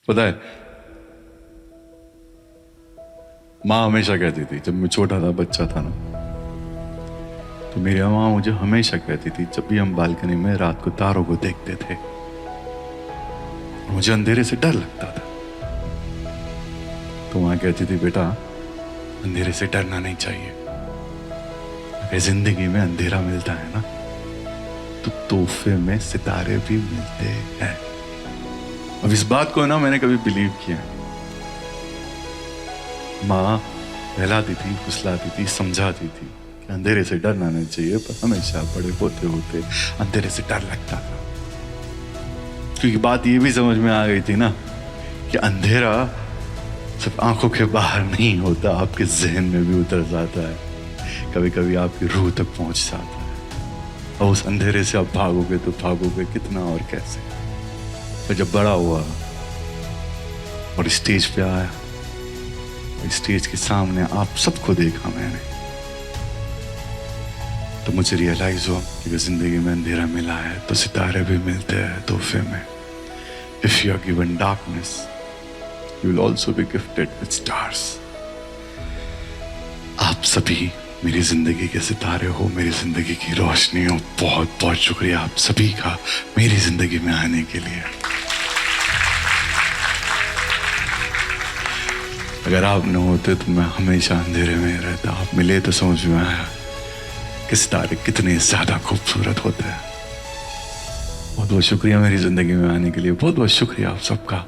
पता है, माँ हमेशा कहती थी, जब मैं छोटा था, बच्चा था ना, तो मेरी माँ मुझे हमेशा कहती थी, जब भी हम बालकनी में रात को तारों को देखते थे, मुझे अंधेरे से डर लगता था। तो माँ कहती थी, बेटा अंधेरे से डरना नहीं चाहिए। अगर जिंदगी में अंधेरा मिलता है ना, तो तोहफे में सितारे भी मिलते हैं। अब इस बात को ना मैंने कभी बिलीव किया। माँ बहलाती थी, फुसलाती थी, समझाती थी कि अंधेरे से डरना नहीं चाहिए, पर हमेशा बड़े होते होते अंधेरे से डर लगता था। क्योंकि बात ये भी समझ में आ गई थी ना कि अंधेरा सिर्फ आंखों के बाहर नहीं होता, आपके जहन में भी उतर जाता है, कभी कभी आपकी रूह तक पहुंच जाता है। और उस अंधेरे से आप भागोगे तो भागोगे कितना और कैसे। पर जब बड़ा हुआ और स्टेज पे आया, स्टेज के सामने आप सबको देखा मैंने, तो मुझे रियलाइज हुआ कि जिंदगी में अंधेरा मिला है तो सितारे भी मिलते हैं तोहफे में। If you are given darkness, you will also be gifted with stars. आप सभी मेरी जिंदगी के सितारे हो, मेरी जिंदगी की रोशनी हो। बहुत बहुत शुक्रिया आप सभी का मेरी जिंदगी में आने के लिए। अगर आप न होते तो मैं हमेशा अंधेरे में रहता। आप मिले तो समझ में आया कि सितारे कितने ज्यादा खूबसूरत होते हैं। बहुत बहुत शुक्रिया मेरी जिंदगी में आने के लिए। बहुत बहुत शुक्रिया आप सबका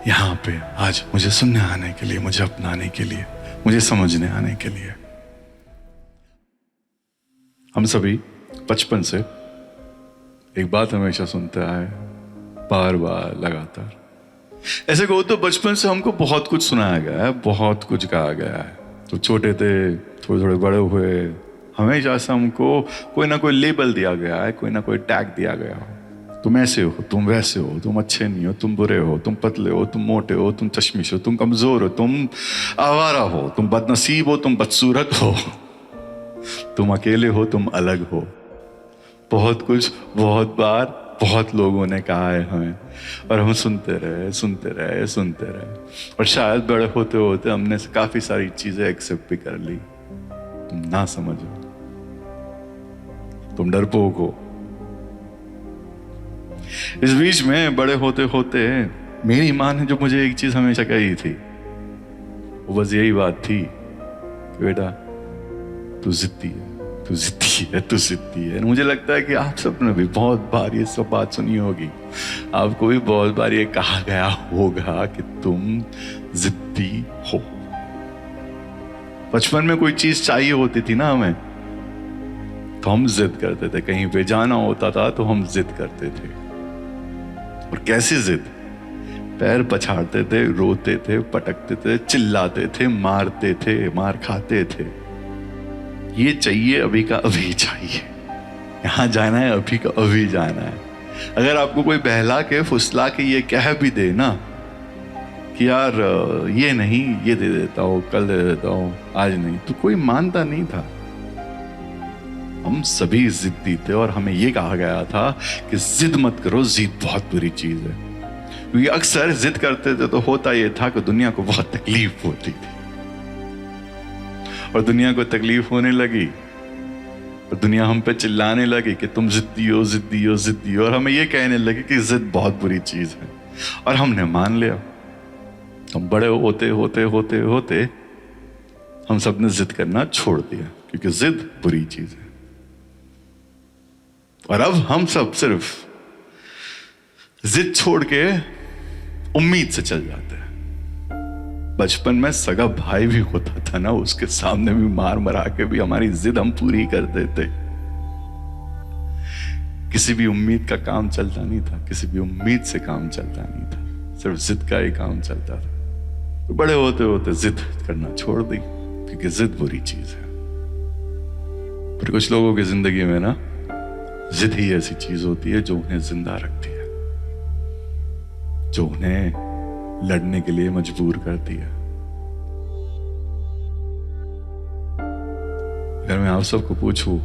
यहाँ पे आज मुझे सुनने आने के लिए, मुझे अपनाने के लिए, मुझे समझने आने के लिए। हम सभी बचपन से एक बात हमेशा सुनते आए, बार बार लगातार। ऐसे कहो तो बचपन से हमको बहुत कुछ सुनाया गया है, बहुत कुछ कहा गया है। तो छोटे थे, थोड़े थोड़े बड़े हुए, हमेशा से हमको कोई ना कोई लेबल दिया गया है, कोई ना कोई टैग दिया गया हो। तुम ऐसे हो, तुम वैसे हो, तुम अच्छे नहीं हो, तुम बुरे हो, तुम पतले हो, तुम मोटे हो, तुम चश्मिश हो, तुम कमजोर हो, तुम आवारा हो, तुम बदनसीब हो, तुम बदसूरत हो, तुम अकेले हो, तुम अलग हो। बहुत कुछ बहुत बार बहुत लोगों ने कहा है हमें, और हम सुनते रहे सुनते रहे सुनते रहे। और शायद बड़े होते होते हमने काफी सारी चीजें एक्सेप्ट भी कर ली। तुम ना समझो, तुम डरपोक हो। इस बीच में बड़े होते होते मेरी माँ ने जो मुझे एक चीज हमेशा कही थी, वो बस यही बात थी कि बेटा तू जिद्दी है, तू जिद्दी है, तू जिद्दी है। मुझे लगता है कि आप सबने भी बहुत बार ये सब बात सुनी होगी, आपको भी बहुत बार ये कहा गया होगा कि तुम जिद्दी हो। बचपन में कोई चीज चाहिए होती थी ना हमें, तो हम जिद करते थे। कहीं पे जाना होता था तो हम जिद करते थे। और कैसी जिद? पैर पछाड़ते थे, रोते थे, पटकते थे, चिल्लाते थे, मारते थे, मार खाते थे। ये चाहिए, अभी का अभी चाहिए। यहां जाना है, अभी का अभी जाना है। अगर आपको कोई बहला के फुसला के ये कह भी दे ना कि यार ये नहीं, ये दे देता हूं, कल दे देता हूं, आज नहीं, तो कोई मानता नहीं था। हम सभी जिद्दी थे और हमें यह कहा गया था कि जिद मत करो, जिद बहुत बुरी चीज है। क्योंकि अक्सर जिद करते थे तो होता यह था कि दुनिया को बहुत तकलीफ होती थी, और दुनिया को तकलीफ होने लगी और दुनिया हम पे चिल्लाने लगी कि तुम जिद्दी हो, जिद्दी हो, जिद्दी हो। और हमें यह कहने लगे कि जिद बहुत बुरी चीज है, और हमने मान लिया। हम बड़े होते होते होते होते हम सब ने जिद करना छोड़ दिया, क्योंकि जिद बुरी चीज है। और अब हम सब सिर्फ जिद छोड़ के उम्मीद से चल जाते हैं। बचपन में सगा भाई भी होता था ना, उसके सामने भी मार मरा के भी हमारी जिद हम पूरी कर देते। किसी भी उम्मीद का काम चलता नहीं था, किसी भी उम्मीद से काम चलता नहीं था, सिर्फ जिद का ही काम चलता था। तो बड़े होते होते जिद करना छोड़ दी, क्योंकि जिद बुरी चीज है। फिर कुछ लोगों की जिंदगी में ना जिद ही ऐसी चीज होती है जो उन्हें जिंदा रखती है, जो उन्हें लड़ने के लिए मजबूर करती है। अगर मैं आप सबको पूछूं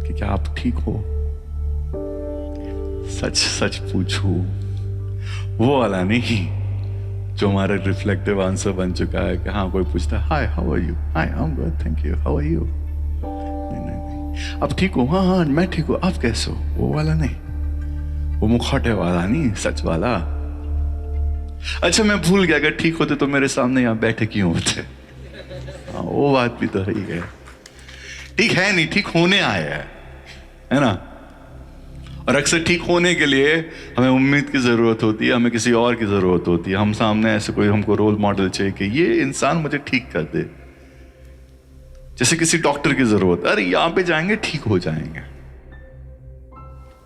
कि क्या आप ठीक हो, सच सच पूछूं, वो वाला नहीं जो हमारा रिफ्लेक्टिव आंसर बन चुका है कि हाँ कोई पूछता है hi how are you, hi I am good thank you, how are you, नहीं नहीं नहीं, अब ठीक हो, हाँ हाँ मैं ठीक हूँ, आप कैसे हो, वो वाला नहीं, वो मुखौटे वाला नहीं, सच वाला। अच्छा मैं भूल गया, अगर ठीक होते तो मेरे सामने यहाँ बैठे क्यों होते। हाँ वो बात भी तो रही है, ठीक है नहीं, ठीक होने आया है ना। और अक्सर ठीक होने के लिए हमें उम्मीद की जरूरत होती है, हमें किसी और की जरूरत होती है, हम सामने ऐसे कोई हमको रोल मॉडल चाहिए कि ये इंसान मुझे ठीक कर दे। जैसे किसी डॉक्टर की जरूरत, अरे यहां पे जाएंगे ठीक हो जाएंगे,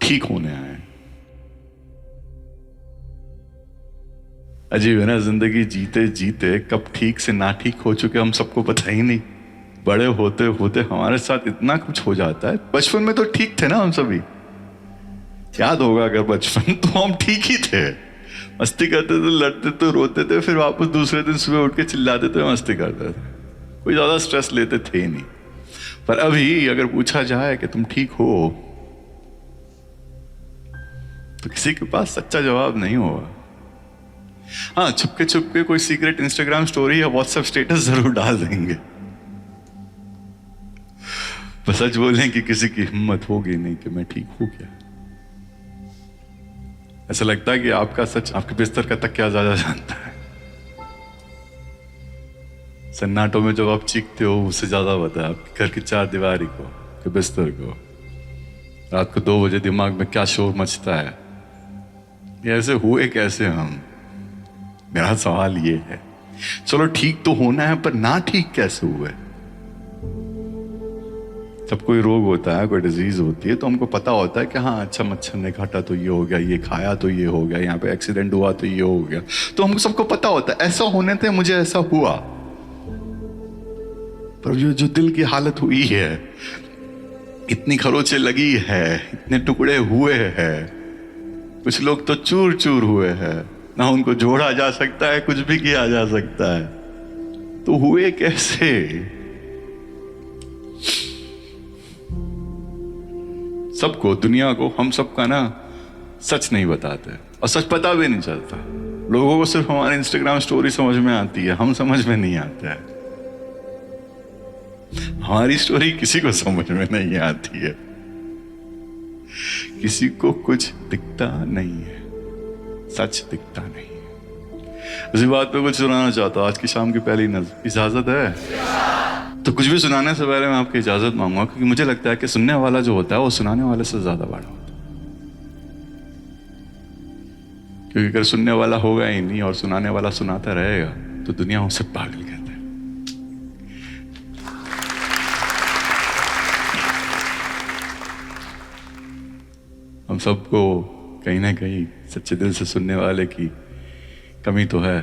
ठीक होने आए। अजीब है ना, जिंदगी जीते जीते कब ठीक से ना ठीक हो चुके हम सबको पता ही नहीं। बड़े होते होते हमारे साथ इतना कुछ हो जाता है। बचपन में तो ठीक थे ना हम सभी, याद होगा अगर बचपन, तो हम ठीक ही थे, मस्ती करते थे, लड़ते थे, रोते थे, फिर वापस दूसरे दिन सुबह उठ के चिल्लाते थे, मस्ती करते थे, कोई ज्यादा स्ट्रेस लेते थे ही नहीं। पर अभी अगर पूछा जाए कि तुम ठीक हो, तो किसी के पास सच्चा जवाब नहीं होगा। हाँ छुपके छुपके कोई सीक्रेट इंस्टाग्राम स्टोरी या व्हाट्सएप स्टेटस जरूर डाल देंगे, बस सच बोलें कि किसी की हिम्मत होगी नहीं कि मैं ठीक हूं क्या। ऐसा लगता है कि आपका सच आपके बिस्तर का तकिया ज्यादा जानता है। सन्नाटों में जब आप चीखते हो उससे ज्यादा पता है आपके घर की चार दीवारी को, के बिस्तर को। रात को 2 बजे दिमाग में क्या शोर मचता है, ये ऐसे हुए कैसे हम। मेरा सवाल ये है, चलो ठीक तो होना है पर ना ठीक कैसे हुए। जब कोई रोग होता है, कोई डिजीज होती है, तो हमको पता होता है कि हाँ अच्छा मच्छर ने काटा तो ये हो गया, ये खाया तो ये हो गया, यहाँ पे एक्सीडेंट हुआ तो ये हो गया, तो हमको सबको पता होता है ऐसा होने थे, मुझे ऐसा हुआ। पर जो दिल की हालत हुई है, इतनी खरोंचें लगी है, इतने टुकड़े हुए हैं, कुछ लोग तो चूर चूर हुए हैं, ना उनको जोड़ा जा सकता है, कुछ भी किया जा सकता है, तो हुए कैसे। सबको, दुनिया को, हम सबका ना सच नहीं बताते, और सच पता भी नहीं चलता। लोगों को सिर्फ हमारी इंस्टाग्राम स्टोरी समझ में आती है, हम समझ में नहीं आते हैं। हमारी स्टोरी किसी को समझ में नहीं आती है, किसी को कुछ दिखता नहीं है, सच दिखता नहीं है। इसी बात पे कुछ सुनाना चाहता हूं, आज की शाम की पहली नज़र, इजाजत है? तो कुछ भी सुनाने से पहले मैं आपकी इजाजत मांगूंगा, क्योंकि मुझे लगता है कि सुनने वाला जो होता है वो सुनाने वाले से ज्यादा बड़ा होता है। क्योंकि अगर सुनने वाला होगा ही नहीं और सुनाने वाला सुनाता रहेगा तो दुनिया उसे पागल कहता है। हम सबको कहीं ना कहीं सच्चे दिल से सुनने वाले की कमी तो है।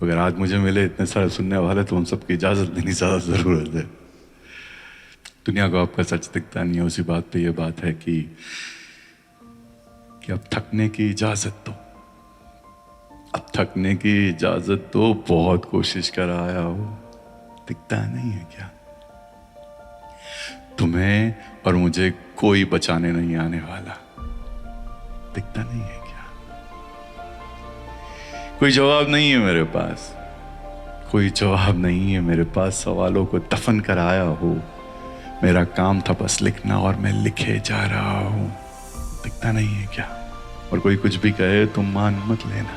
अगर आज मुझे मिले इतने सारे सुनने वाले, तो हम सबकी इजाजत लेनी ज्यादा जरूरत है। दुनिया को आपका सच दिखता नहीं है। उसी बात पे ये बात है कि अब थकने की इजाजत दो, अब थकने की इजाजत दो। बहुत कोशिश कर आया हो, दिखता नहीं है क्या? तुम्हें और मुझे कोई बचाने नहीं आने वाला, दिखता नहीं है क्या? कोई जवाब नहीं है मेरे पास, कोई जवाब नहीं है मेरे पास। सवालों को दफन कर आया हो, मेरा काम था बस लिखना और मैं लिखे जा रहा हूं, दिखता नहीं है क्या? और कोई कुछ भी कहे तुम मान मत लेना,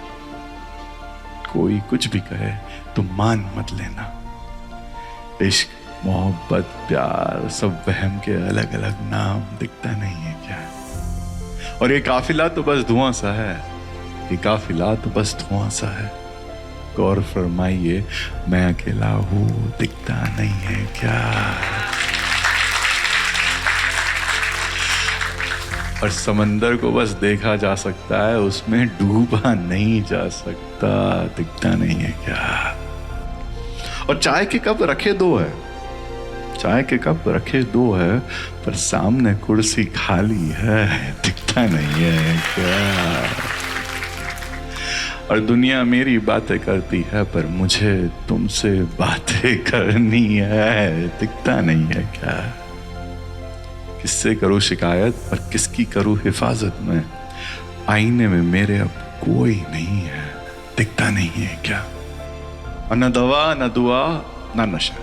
कोई कुछ भी कहे तुम मान मत लेना। इश्क, मोहब्बत, प्यार, सब वहम के अलग अलग नाम, दिखता नहीं है क्या? और ये काफिला तो बस धुआं सा है, ये काफिला तो बस धुआं सा है। गौर फरमाइए, मैं अकेला हूं, दिखता नहीं है क्या? और समंदर को बस देखा जा सकता है, उसमें डूबा नहीं जा सकता, दिखता नहीं है क्या? और चाय के कप रखे दो है, चाय के कप रखे दो है, पर सामने कुर्सी खाली है, दिखता नहीं है क्या? और दुनिया मेरी बातें करती है, पर मुझे तुमसे बातें करनी है, दिखता नहीं है क्या? किससे करूं शिकायत और किसकी करूं हिफाजत में? आईने में मेरे अब कोई नहीं है, दिखता नहीं है क्या? और न दवा न दुआ न नशा,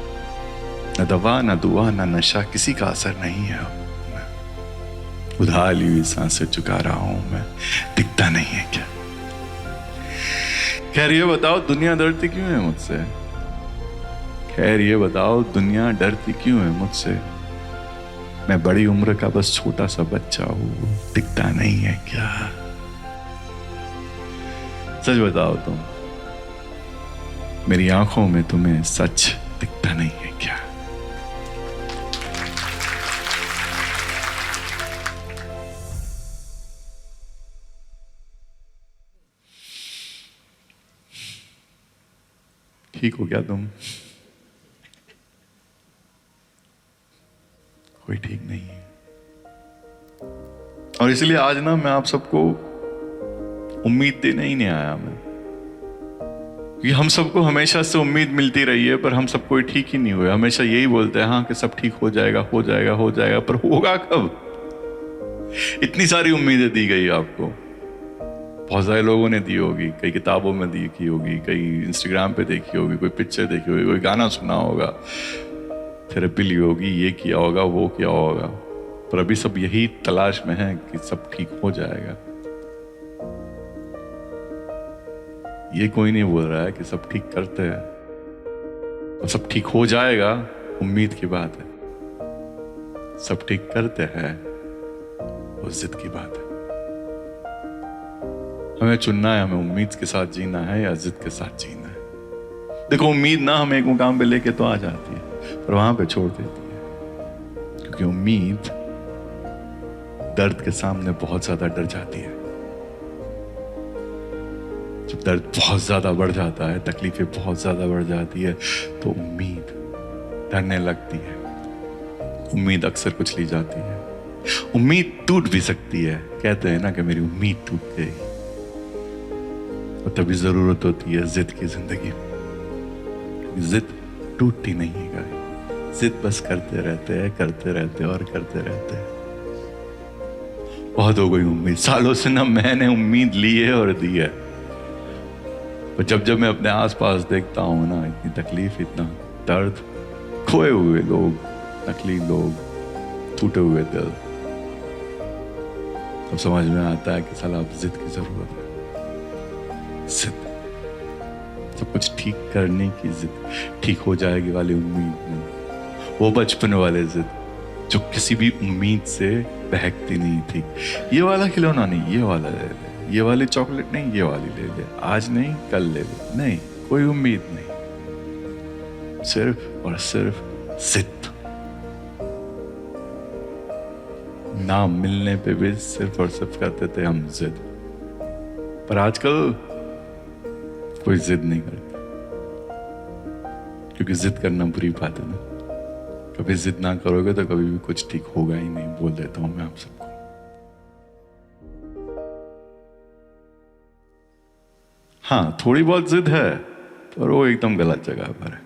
न दवा न दुआ न नशा, किसी का असर नहीं है अब। उधार ली हुई सांसें चुका रहा हूं मैं, दिखता नहीं है क्या? खैर ये बताओ दुनिया डरती क्यों है मुझसे? खैर ये बताओ दुनिया डरती क्यों है मुझसे? मैं बड़ी उम्र का बस छोटा सा बच्चा हूं, दिखता नहीं है क्या? सच बताओ तुम, मेरी आंखों में तुम्हें सच दिखता नहीं है क्या? ठीक हो गया तुम? कोई ठीक नहीं है। और इसलिए आज ना मैं आप सबको उम्मीद देने ही नहीं आया मैं, कि हम सबको हमेशा से उम्मीद मिलती रही है, पर हम सब कोई ठीक ही नहीं हुए। हमेशा यही बोलते हैं हाँ कि सब ठीक हो जाएगा हो जाएगा हो जाएगा, पर होगा कब? इतनी सारी उम्मीदें दी गई आपको, बहुत सारे लोगों ने दी होगी, कई किताबों में देखी होगी, कई इंस्टाग्राम पे देखी होगी, कोई पिक्चर देखी होगी, कोई गाना सुना होगा, थेरेपी ली होगी, ये किया होगा वो किया होगा, पर अभी सब यही तलाश में है कि सब ठीक हो जाएगा। ये कोई नहीं बोल रहा है कि सब ठीक करते हैं और सब ठीक हो जाएगा, उम्मीद की बात है। सब ठीक करते हैं वो जिद की बात है। हमें चुनना है, हमें उम्मीद के साथ जीना है या जिद के साथ जीना है। देखो उम्मीद ना हमें एक मुकाम पे लेके तो आ जाती है, पर वहां पे छोड़ देती है, क्योंकि उम्मीद दर्द के सामने बहुत ज्यादा डर जाती है। जब दर्द बहुत ज्यादा बढ़ जाता है, तकलीफें बहुत ज्यादा बढ़ जाती है, तो उम्मीद डरने लगती है। उम्मीद अक्सर कुचली जाती है। उम्मीद टूट भी सकती है, कहते हैं ना कि मेरी उम्मीद टूट गई, और तभी जरूरत होती है जिद की जिंदगी में। जिद टूटती नहीं है, जिद बस करते रहते और करते रहते हैं। बहुत हो गई उम्मीद, सालों से ना मैंने उम्मीद ली है और दी है, पर जब जब मैं अपने आसपास देखता हूं ना, इतनी तकलीफ, इतना दर्द, खोए हुए लोग, नकली लोग, टूटे हुए दिल, तब समझ में आता है कि साला अब जिद की जरूरत है। जिद, सब कुछ ठीक करने की जिद, ठीक हो जाएगी वाली उम्मीद नहीं, वो बचपन वाले जिद जो किसी भी उम्मीद से बहकती नहीं थी। ये वाला खिलौना नहीं, ये वाला ले ले, ये वाली चॉकलेट नहीं, ये वाली ले ले, आज नहीं कल ले ले, नहीं कोई उम्मीद नहीं, सिर्फ और सिर्फ जिद। नाम मिलने पे भी सिर्फ और सिर्फ करते थे हम जिद, पर आजकल कोई जिद नहीं करता, क्योंकि जिद करना बुरी बात है ना। कभी जिद ना करोगे तो कभी भी कुछ ठीक होगा ही नहीं, बोल देता हूं मैं आप सबको। हाँ थोड़ी बहुत जिद है, पर वो एकदम गलत जगह पर है।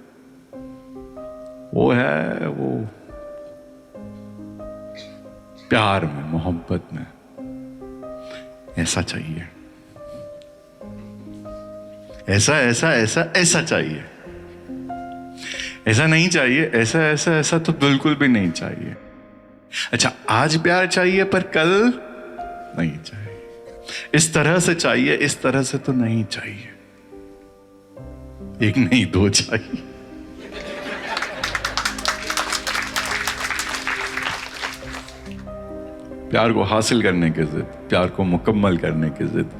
वो है वो प्यार में, मोहब्बत में ऐसा चाहिए, ऐसा ऐसा ऐसा ऐसा चाहिए, ऐसा नहीं चाहिए, ऐसा ऐसा ऐसा तो बिल्कुल भी नहीं चाहिए। अच्छा आज प्यार चाहिए पर कल नहीं चाहिए, इस तरह से चाहिए, इस तरह से तो नहीं चाहिए, एक नहीं दो चाहिए। प्यार को हासिल करने की जिद, प्यार को मुकम्मल करने की जिद,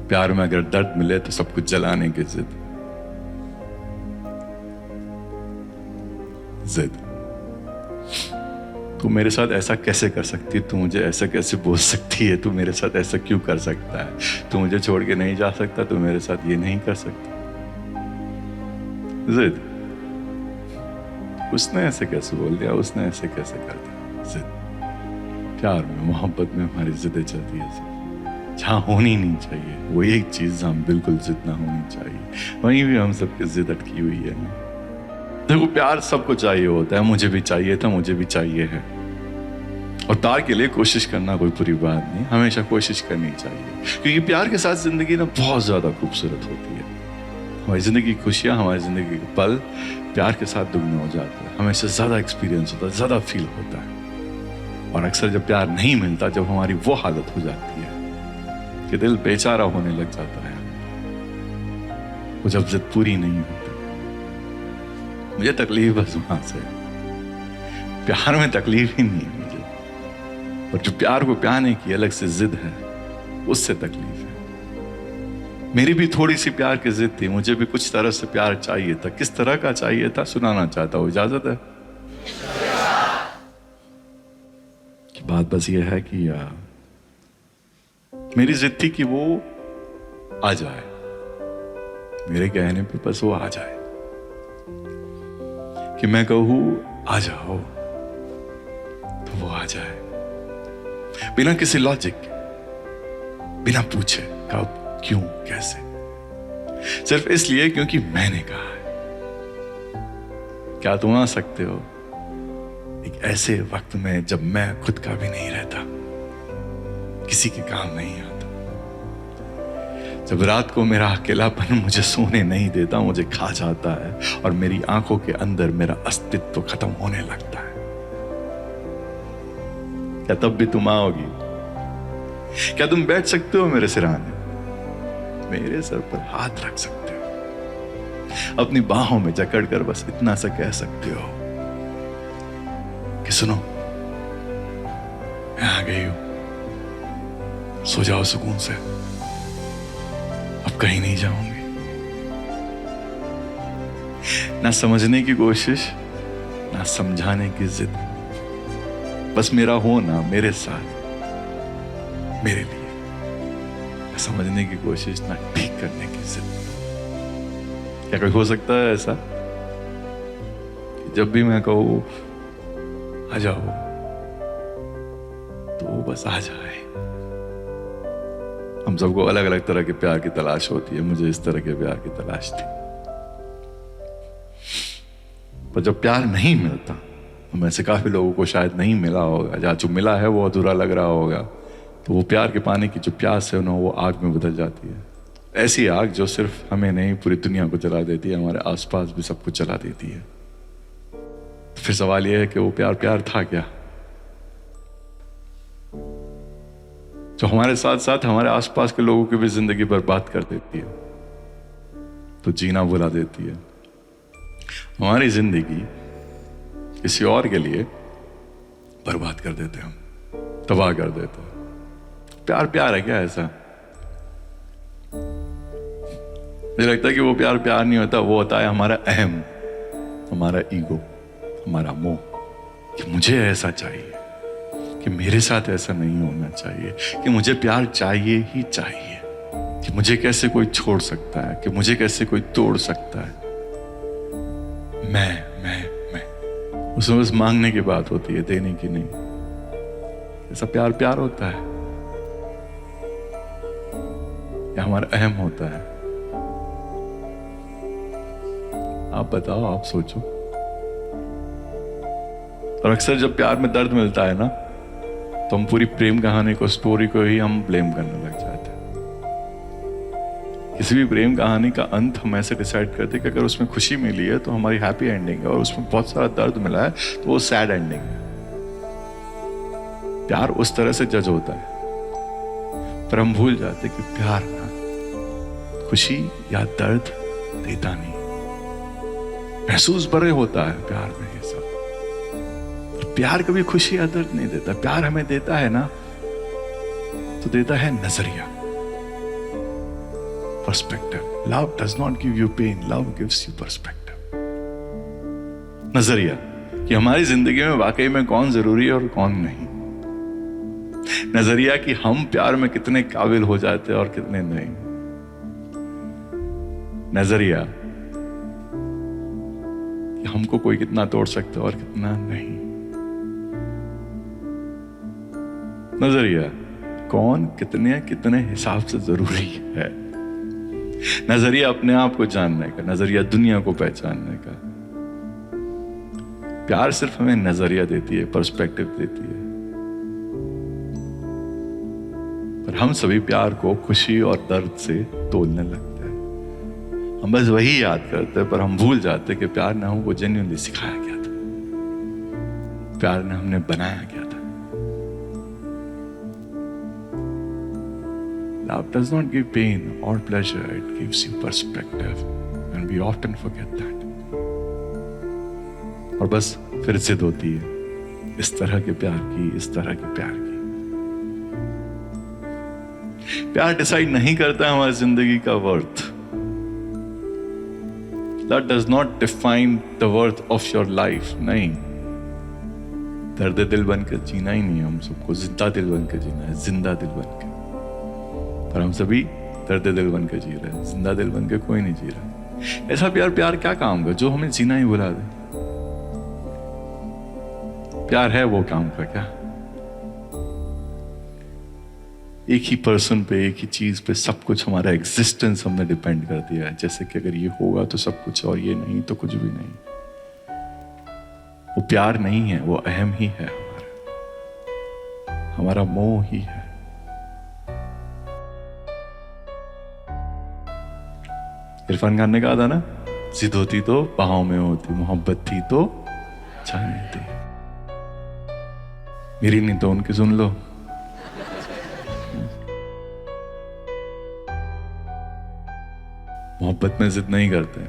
प्यार में अगर दर्द मिले तो सब कुछ जलाने की जिद। जिद, तू मेरे साथ ऐसा कैसे कर सकती है, तू मुझे ऐसा कैसे बोल सकती है, तू मेरे साथ ऐसा क्यों कर सकता है, तू मुझे छोड़ के नहीं जा सकता, तू मेरे साथ ये नहीं कर सकता। जिद, उसने ऐसे कैसे बोल दिया, उसने ऐसे कैसे कर दिया। जिद, प्यार में, मोहब्बत में हमारी जिदें चलती है सब, जहाँ होनी नहीं चाहिए वो एक चीज जहाँ बिल्कुल जिद ना होनी चाहिए, वहीं भी हम सबकी जिद अटकी हुई है ना। देखो प्यार सबको चाहिए होता है, मुझे भी चाहिए था, मुझे भी चाहिए है, और प्यार के लिए कोशिश करना कोई बुरी बात नहीं, हमेशा कोशिश करनी चाहिए, क्योंकि प्यार के साथ जिंदगी ना बहुत ज्यादा खूबसूरत होती है। हमारी जिंदगी की खुशियां, हमारी जिंदगी के पल प्यार के साथ दुगने हो जाते हैं, हमें इससे ज्यादा एक्सपीरियंस होता है, ज्यादा फील होता है। और अक्सर जब प्यार नहीं मिलता, जब हमारी वो हालत हो जाती है कि दिल बेचारा होने लग जाता है, वो जब जिद पूरी नहीं होती, मुझे तकलीफ बस वहां से। प्यार में तकलीफ ही नहीं है मुझे, और जो प्यार को पाने की अलग से जिद है, उससे तकलीफ है। मेरी भी थोड़ी सी प्यार की जिद थी, मुझे भी कुछ तरह से प्यार चाहिए था। किस तरह का चाहिए था सुनाना चाहता हूं, इजाजत है? कि बात बस ये है कि मेरी जिद थी कि वो आ जाए, मेरे कहने पे बस वो आ जाए, कि मैं कहूं आ जाओ तो वो आ जाए, बिना किसी लॉजिक, बिना पूछे कब, क्यों, कैसे, सिर्फ इसलिए क्योंकि मैंने कहा है। क्या तुम आ सकते हो एक ऐसे वक्त में जब मैं खुद का भी नहीं रहता, किसी के काम नहीं आता, जब रात को मेरा अकेलापन मुझे सोने नहीं देता, मुझे खा जाता है और मेरी आंखों के अंदर मेरा अस्तित्व खत्म होने लगता है? क्या तब भी तुम आओगी? क्या तुम बैठ सकते हो मेरे सिरहाने, मेरे सर पर हाथ रख सकते हो, अपनी बाहों में जकड़ कर बस इतना सा कह सकते हो कि सुनो, मैं आ गई हूं, सो जाओ सुकून से, अब कहीं नहीं जाऊंगी। ना समझने की कोशिश, ना समझाने की जिद, बस मेरा होना मेरे साथ, मेरे लिए। ना समझने की कोशिश, ना ठीक करने की जिद। क्या कोई हो सकता है ऐसा कि जब भी मैं कहूं आ जाओ तो वो बस आ जाए? हम सबको अलग अलग तरह के प्यार की तलाश होती है, मुझे इस तरह के प्यार की तलाश थी। पर जब प्यार नहीं मिलता, हम ऐसे काफी लोगों को शायद नहीं मिला होगा, या जो मिला है वो अधूरा लग रहा होगा, तो वो प्यार के पाने की जो प्यास है ना, वो आग में बदल जाती है। ऐसी आग जो सिर्फ हमें नहीं, पूरी दुनिया को जला देती है, हमारे आसपास भी सब कुछ जला देती है। तो फिर सवाल यह है कि वो प्यार प्यार था क्या, जो हमारे साथ साथ हमारे आसपास के लोगों की भी जिंदगी बर्बाद कर देती है, तो जीना भुला देती है। हमारी जिंदगी किसी और के लिए बर्बाद कर देते हैं, हम तबाह कर देते हैं। प्यार प्यार है क्या ऐसा? मुझे लगता है कि वो प्यार प्यार नहीं होता, वो होता है हमारा अहम, हमारा ईगो, हमारा मोह, कि मुझे ऐसा चाहिए, कि मेरे साथ ऐसा नहीं होना चाहिए, कि मुझे प्यार चाहिए ही चाहिए, कि मुझे कैसे कोई छोड़ सकता है, कि मुझे कैसे कोई तोड़ सकता है। मैं उसमें बस मांगने की बात होती है, देने की नहीं। ऐसा प्यार प्यार होता है या हमारा अहम होता है? आप बताओ, आप सोचो। और अक्सर जब प्यार में दर्द मिलता है ना, तो हम पूरी प्रेम कहानी को, स्टोरी को ही हम ब्लेम करने लग जाते हैं। किसी भी प्रेम कहानी का अंत हम ऐसे डिसाइड करते हैं कि अगर उसमें खुशी मिली है तो हमारी हैप्पी एंडिंग है, और उसमें बहुत सारा दर्द मिला है तो वो सैड एंडिंग है। प्यार उस तरह से जज होता है, पर हम भूल जाते कि प्यार ना खुशी या दर्द देता नहीं, महसूस बड़े होता है प्यार में ये सब। प्यार कभी खुशी या दर्द नहीं देता। प्यार हमें देता है ना, तो देता है नजरिया, perspective. Love does not give you pain, love gives you perspective. नजरिया कि हमारी जिंदगी में वाकई में कौन जरूरी है और कौन नहीं। नजरिया कि हम प्यार में कितने काबिल हो जाते हैं और कितने नहीं। नजरिया कि हमको कोई कितना तोड़ सकता है और कितना नहीं। नजरिया कौन कितने कितने हिसाब से जरूरी है। नजरिया अपने आप को जानने का, नजरिया दुनिया को पहचानने का। प्यार सिर्फ हमें नजरिया देती है, पर्सपेक्टिव देती है। और हम सभी प्यार को खुशी और दर्द से तोलने लगते हैं। हम बस वही याद करते हैं, पर हम भूल जाते हैं कि प्यार ने हमको जेन्युइनली सिखाया गया था, प्यार ने हमने बनाया गया था। Love does not give pain or pleasure, it gives you perspective, and we often forget that. और बस फिर जिद होती है इस तरह के प्यार की, इस तरह के प्यार की। प्यार डिसाइड नहीं करता है हमारी जिंदगी का worth. That does not define the worth of your life. नहीं, दर्द दिल बनकर जीना ही नहीं है हम सबको, जिंदा दिल बनकर जीना है, जिंदा दिल बनकर। पर हम सभी दर्द दिल बनकर जी रहे हैं, जिंदा दिल बनकर कोई नहीं जी रहा। ऐसा प्यार क्या काम का जो हमें जीना ही भुला दे? प्यार है वो काम का क्या? एक ही पर्सन पे, एक ही चीज पे सब कुछ, हमारा एग्जिस्टेंस हमने डिपेंड कर दिया है। जैसे कि अगर ये होगा तो सब कुछ, और ये नहीं तो कुछ भी नहीं। वो प्यार नहीं है, वो अहम ही है, हमारा मोह ही है। इरफान खान ने कहा था ना, जिद होती तो बाहों में होती, मोहब्बत थी तो जाने थी। मेरी नहीं तो उनकी सुन लो। मोहब्बत में जिद नहीं करते,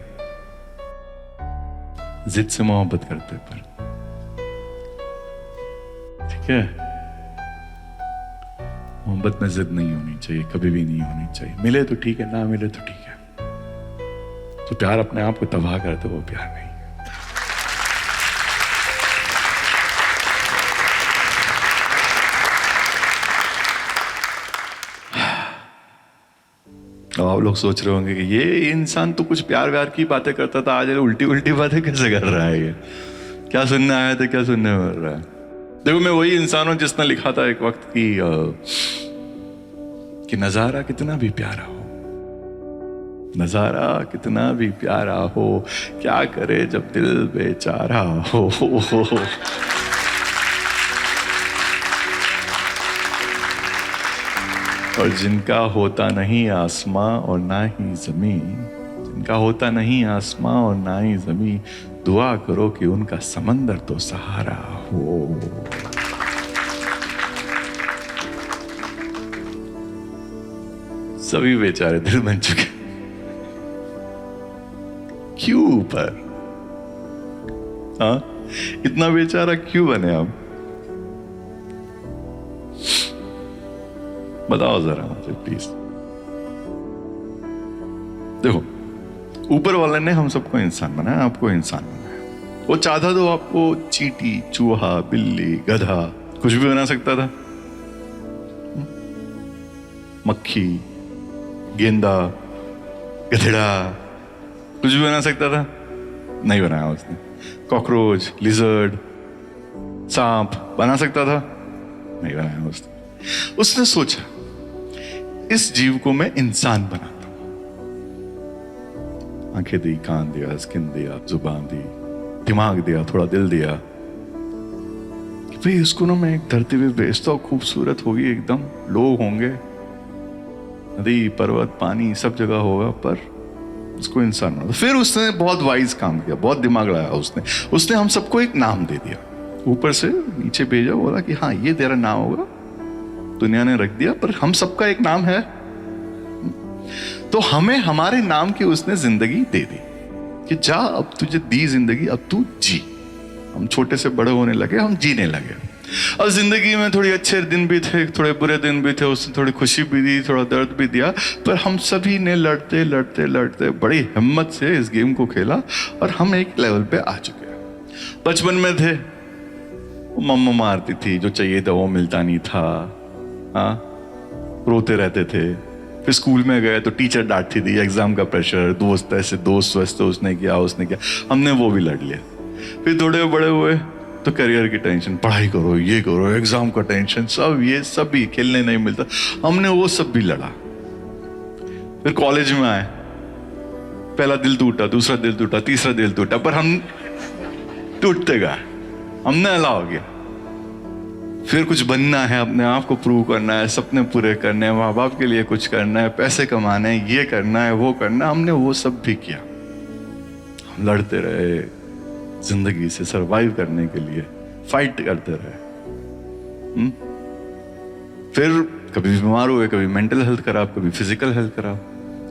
जिद से मोहब्बत करते। पर ठीक है, मोहब्बत में जिद नहीं होनी चाहिए, कभी भी नहीं होनी चाहिए। मिले तो ठीक है, ना मिले तो ठीक है। तो प्यार अपने आप को तबाह करते, वो प्यार नहीं। अब आप लोग सोच रहे होंगे कि ये इंसान तो कुछ प्यार व्यार की बातें करता था, आज उल्टी उल्टी बातें कैसे कर रहा है? ये क्या सुनने आया था, क्या सुनने मिल रहा है? देखो, मैं वही इंसान हूं जिसने लिखा था एक वक्त कि नजारा कितना भी प्यारा हो, नजारा कितना भी प्यारा हो, क्या करे जब दिल बेचारा हो। और जिनका होता नहीं आसमां और ना ही जमीन, जिनका होता नहीं आसमां और ना ही जमीन, दुआ करो कि उनका समंदर तो सहारा हो। सभी बेचारे दिल बन चुके, क्यों? पर हाँ, इतना बेचारा क्यों बने आप? बताओ जरा मुझे प्लीज। देखो, ऊपर वाले ने हम सबको इंसान बनाया, आपको इंसान बनाया। वो चाहता तो आपको चींटी, चूहा, बिल्ली, गधा कुछ भी बना सकता था। मक्खी, गेंदा, गधेड़ा कुछ भी बना सकता था, नहीं बनाया उसने। कॉकरोच, लिजर्ड, सांप बना सकता था, नहीं बनाया उसने। उसने सोचा इस जीव को मैं इंसान बनाता हूं। आंखें दी, कान दिया, स्किन दिया, जुबान दी, दिमाग दिया, थोड़ा दिल दिया कि भाई इसको ना मैं एक धरती पे भेजता हूं, खूबसूरत होगी एकदम, लोग होंगे, नदी, पर्वत, पानी सब जगह होगा, पर उसको इंसान बना। फिर उसने बहुत वाइज काम किया, बहुत दिमाग लगाया उसने हम सबको एक नाम दे दिया, ऊपर से नीचे भेजा, बोला कि हाँ ये तेरा नाम होगा। दुनिया ने रख दिया, पर हम सबका एक नाम है। तो हमें हमारे नाम की उसने जिंदगी दे दी कि जा, अब तुझे दी जिंदगी, अब तू जी। हम छोटे से बड़े होने लगे, हम जीने लगे। अब जिंदगी में थोड़ी अच्छे दिन भी थे, थोड़े बुरे दिन भी थे, उसने थोड़ी खुशी भी दी, थोड़ा दर्द भी दिया, पर हम सभी ने लड़ते लड़ते लड़ते बड़ी हिम्मत से इस गेम को खेला और हम एक लेवल पे आ चुके हैं। बचपन में थे, मम्मा मारती थी, जो चाहिए था वो मिलता नहीं था, हाँ, रोते रहते थे। फिर स्कूल में गए तो टीचर डांटती थी, एग्जाम का प्रेशर, दोस्त ऐसे, दोस्त वैसे, उसने किया, हमने वो भी लड़ लिया। फिर थोड़े बड़े हुए तो करियर की टेंशन, पढ़ाई करो, ये करो, एग्जाम का टेंशन, सब ये सब भी, खेलने नहीं मिलता, हमने वो सब भी लड़ा। फिर कॉलेज में आए, पहला दिल टूटा, दूसरा दिल टूटा, तीसरा दिल टूटा, पर हम टूटते गए, हमने अलाव किया। फिर कुछ बनना है, अपने आप को प्रूव करना है, सपने पूरे करने हैं, माँ बाप के लिए कुछ करना है, पैसे कमाने हैं, ये करना है, वो करना है। हमने वो सब भी किया। हम लड़ते रहे जिंदगी से सरवाइव करने के लिए, फाइट करते रहे। फिर कभी बीमार हुए, कभी मेंटल हेल्थ खराब, कभी फिजिकल हेल्थ खराब,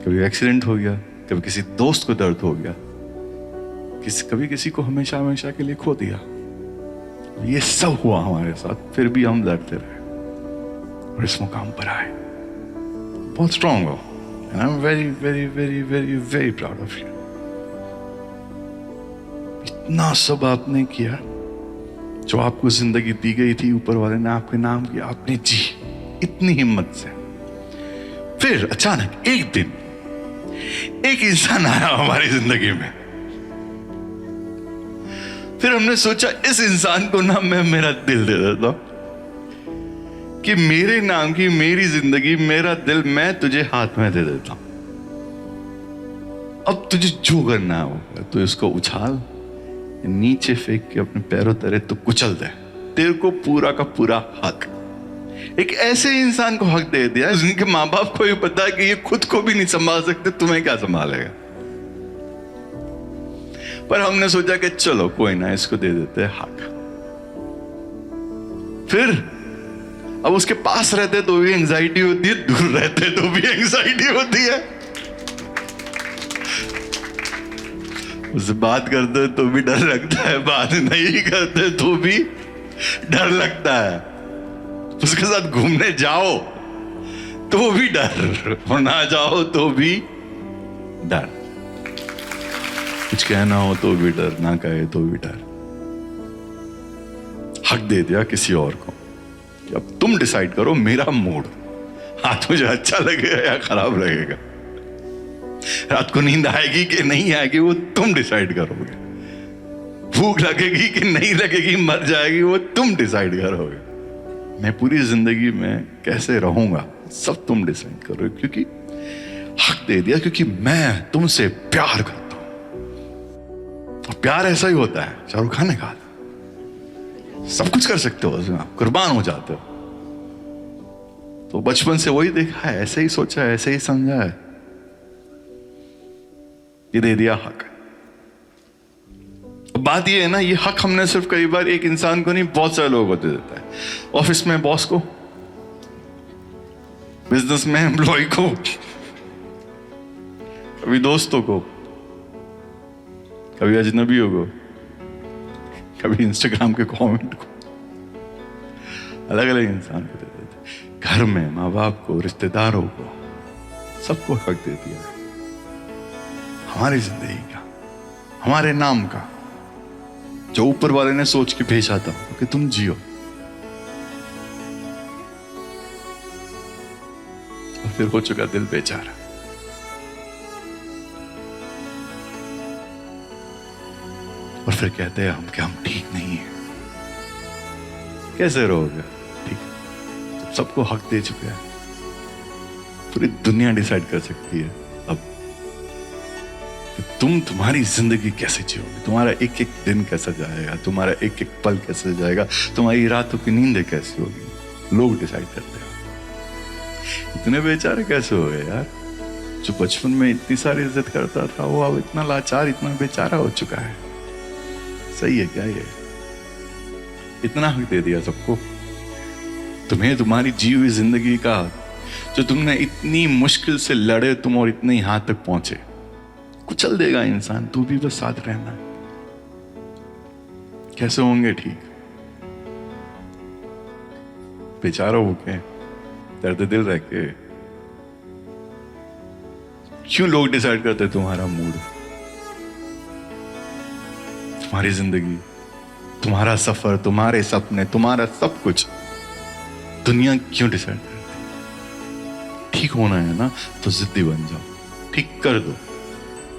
कभी एक्सीडेंट हो गया, कभी किसी दोस्त को दर्द हो गया, कभी किसी को हमेशा हमेशा के लिए खो दिया। ये सब हुआ हमारे साथ, फिर भी हम लड़ते रहे और इस मुकाम पर आए। बहुत स्ट्रांग हो, and I am very very very very very proud of you. इतना सब आपने किया, जो आपको जिंदगी दी गई थी, ऊपर वाले ने आपके नाम किया, आपने जी इतनी हिम्मत से। फिर अचानक एक दिन एक इंसान आया हमारी जिंदगी में। फिर हमने सोचा इस इंसान को ना मैं मेरा दिल दे देता हूं, कि मेरे नाम की मेरी जिंदगी, मेरा दिल मैं तुझे हाथ में दे देता हूं। अब तुझे जो करना है वो, तो इसको उछाल, नीचे फेंक के अपने पैरों तले तो कुचल दे। तेरे को पूरा का पूरा हक। एक ऐसे इंसान को हक दे दिया जिनके माँ बाप को ये पता है कि ये खुद को भी नहीं संभाल सकते, तुम्हें क्या संभालेगा। पर हमने सोचा कि चलो कोई ना, इसको दे देते हैं हक। फिर अब उसके पास रहते तो भी एंजाइटी होती है, दूर रहते तो भी एंजाइटी होती है। उससे बात करते तो भी डर लगता है, बात नहीं करते तो भी डर लगता है। उसके साथ घूमने जाओ तो भी डर, और ना जाओ तो भी डर। कुछ कहना हो तो भी डर, ना कहे तो भी डर। हक दे दिया किसी और को कि अब तुम डिसाइड करो मेरा मूड, आज मुझे अच्छा लगेगा या खराब लगेगा, रात को नींद आएगी कि नहीं आएगी वो तुम डिसाइड करोगे, भूख लगेगी कि नहीं लगेगी, मर जाएगी वो तुम डिसाइड करोगे, मैं पूरी जिंदगी में कैसे रहूंगा सब तुम डिसाइड करो। क्योंकि हक दे दिया, क्योंकि मैं तुमसे प्यार करता हूं। और प्यार ऐसा ही होता है, शाहरुख खान ने कहा सब कुछ कर सकते हो उसमें, आप कुर्बान हो जाते हो। तो बचपन से वही देखा है, ऐसे ही सोचा है, ऐसे ही समझा है, ये दे दिया हक। बात ये है ना, ये हक हमने सिर्फ कई बार एक इंसान को नहीं, बहुत सारे लोगों को दे देता है। ऑफिस में बॉस को, बिजनेस में एम्प्लॉय को, कभी दोस्तों को, कभी अजनबियों को, कभी इंस्टाग्राम के कमेंट को, अलग अलग इंसान को दे देते। घर में माँ बाप को, रिश्तेदारों को, सबको हक दे दिया है हमारी जिंदगी का, हमारे नाम का, जो ऊपर वाले ने सोच के भेजा था कि तुम जियो। और फिर हो चुका दिल बेचारा। और फिर कहते हैं हम कि हम ठीक नहीं है। कैसे रहोगे ठीक है जब सबको हक दे चुके हैं? पूरी दुनिया डिसाइड कर सकती है अब कि तुम तुम्हारी जिंदगी कैसे जियोगे, तुम्हारा एक एक दिन कैसा जाएगा, तुम्हारा एक एक पल कैसे जाएगा, तुम्हारी रातों की नींदें कैसी होगी, लोग डिसाइड करते हैं। इतने बेचारे कैसे हो गए यार? जो बचपन में इतनी सारी इज्जत करता था वो अब इतना लाचार, इतना बेचारा हो चुका है। सही है क्या ये? इतना हक दे दिया सबको तुम्हें, तुम्हारी जी हुई जिंदगी का, जो तुमने इतनी मुश्किल से लड़े तुम और इतने यहां तक पहुंचे, कुचल देगा इंसान, तू भी बस साथ रहना। कैसे होंगे ठीक? बेचारा होके, दर्द दिल रह के, क्यों लोग डिसाइड करते तुम्हारा मूड, तुम्हारी जिंदगी, तुम्हारा सफर, तुम्हारे सपने, तुम्हारा सब कुछ दुनिया क्यों डिसाइड करती? ठीक होना है ना तो जिद्दी बन जाओ, ठीक कर दो।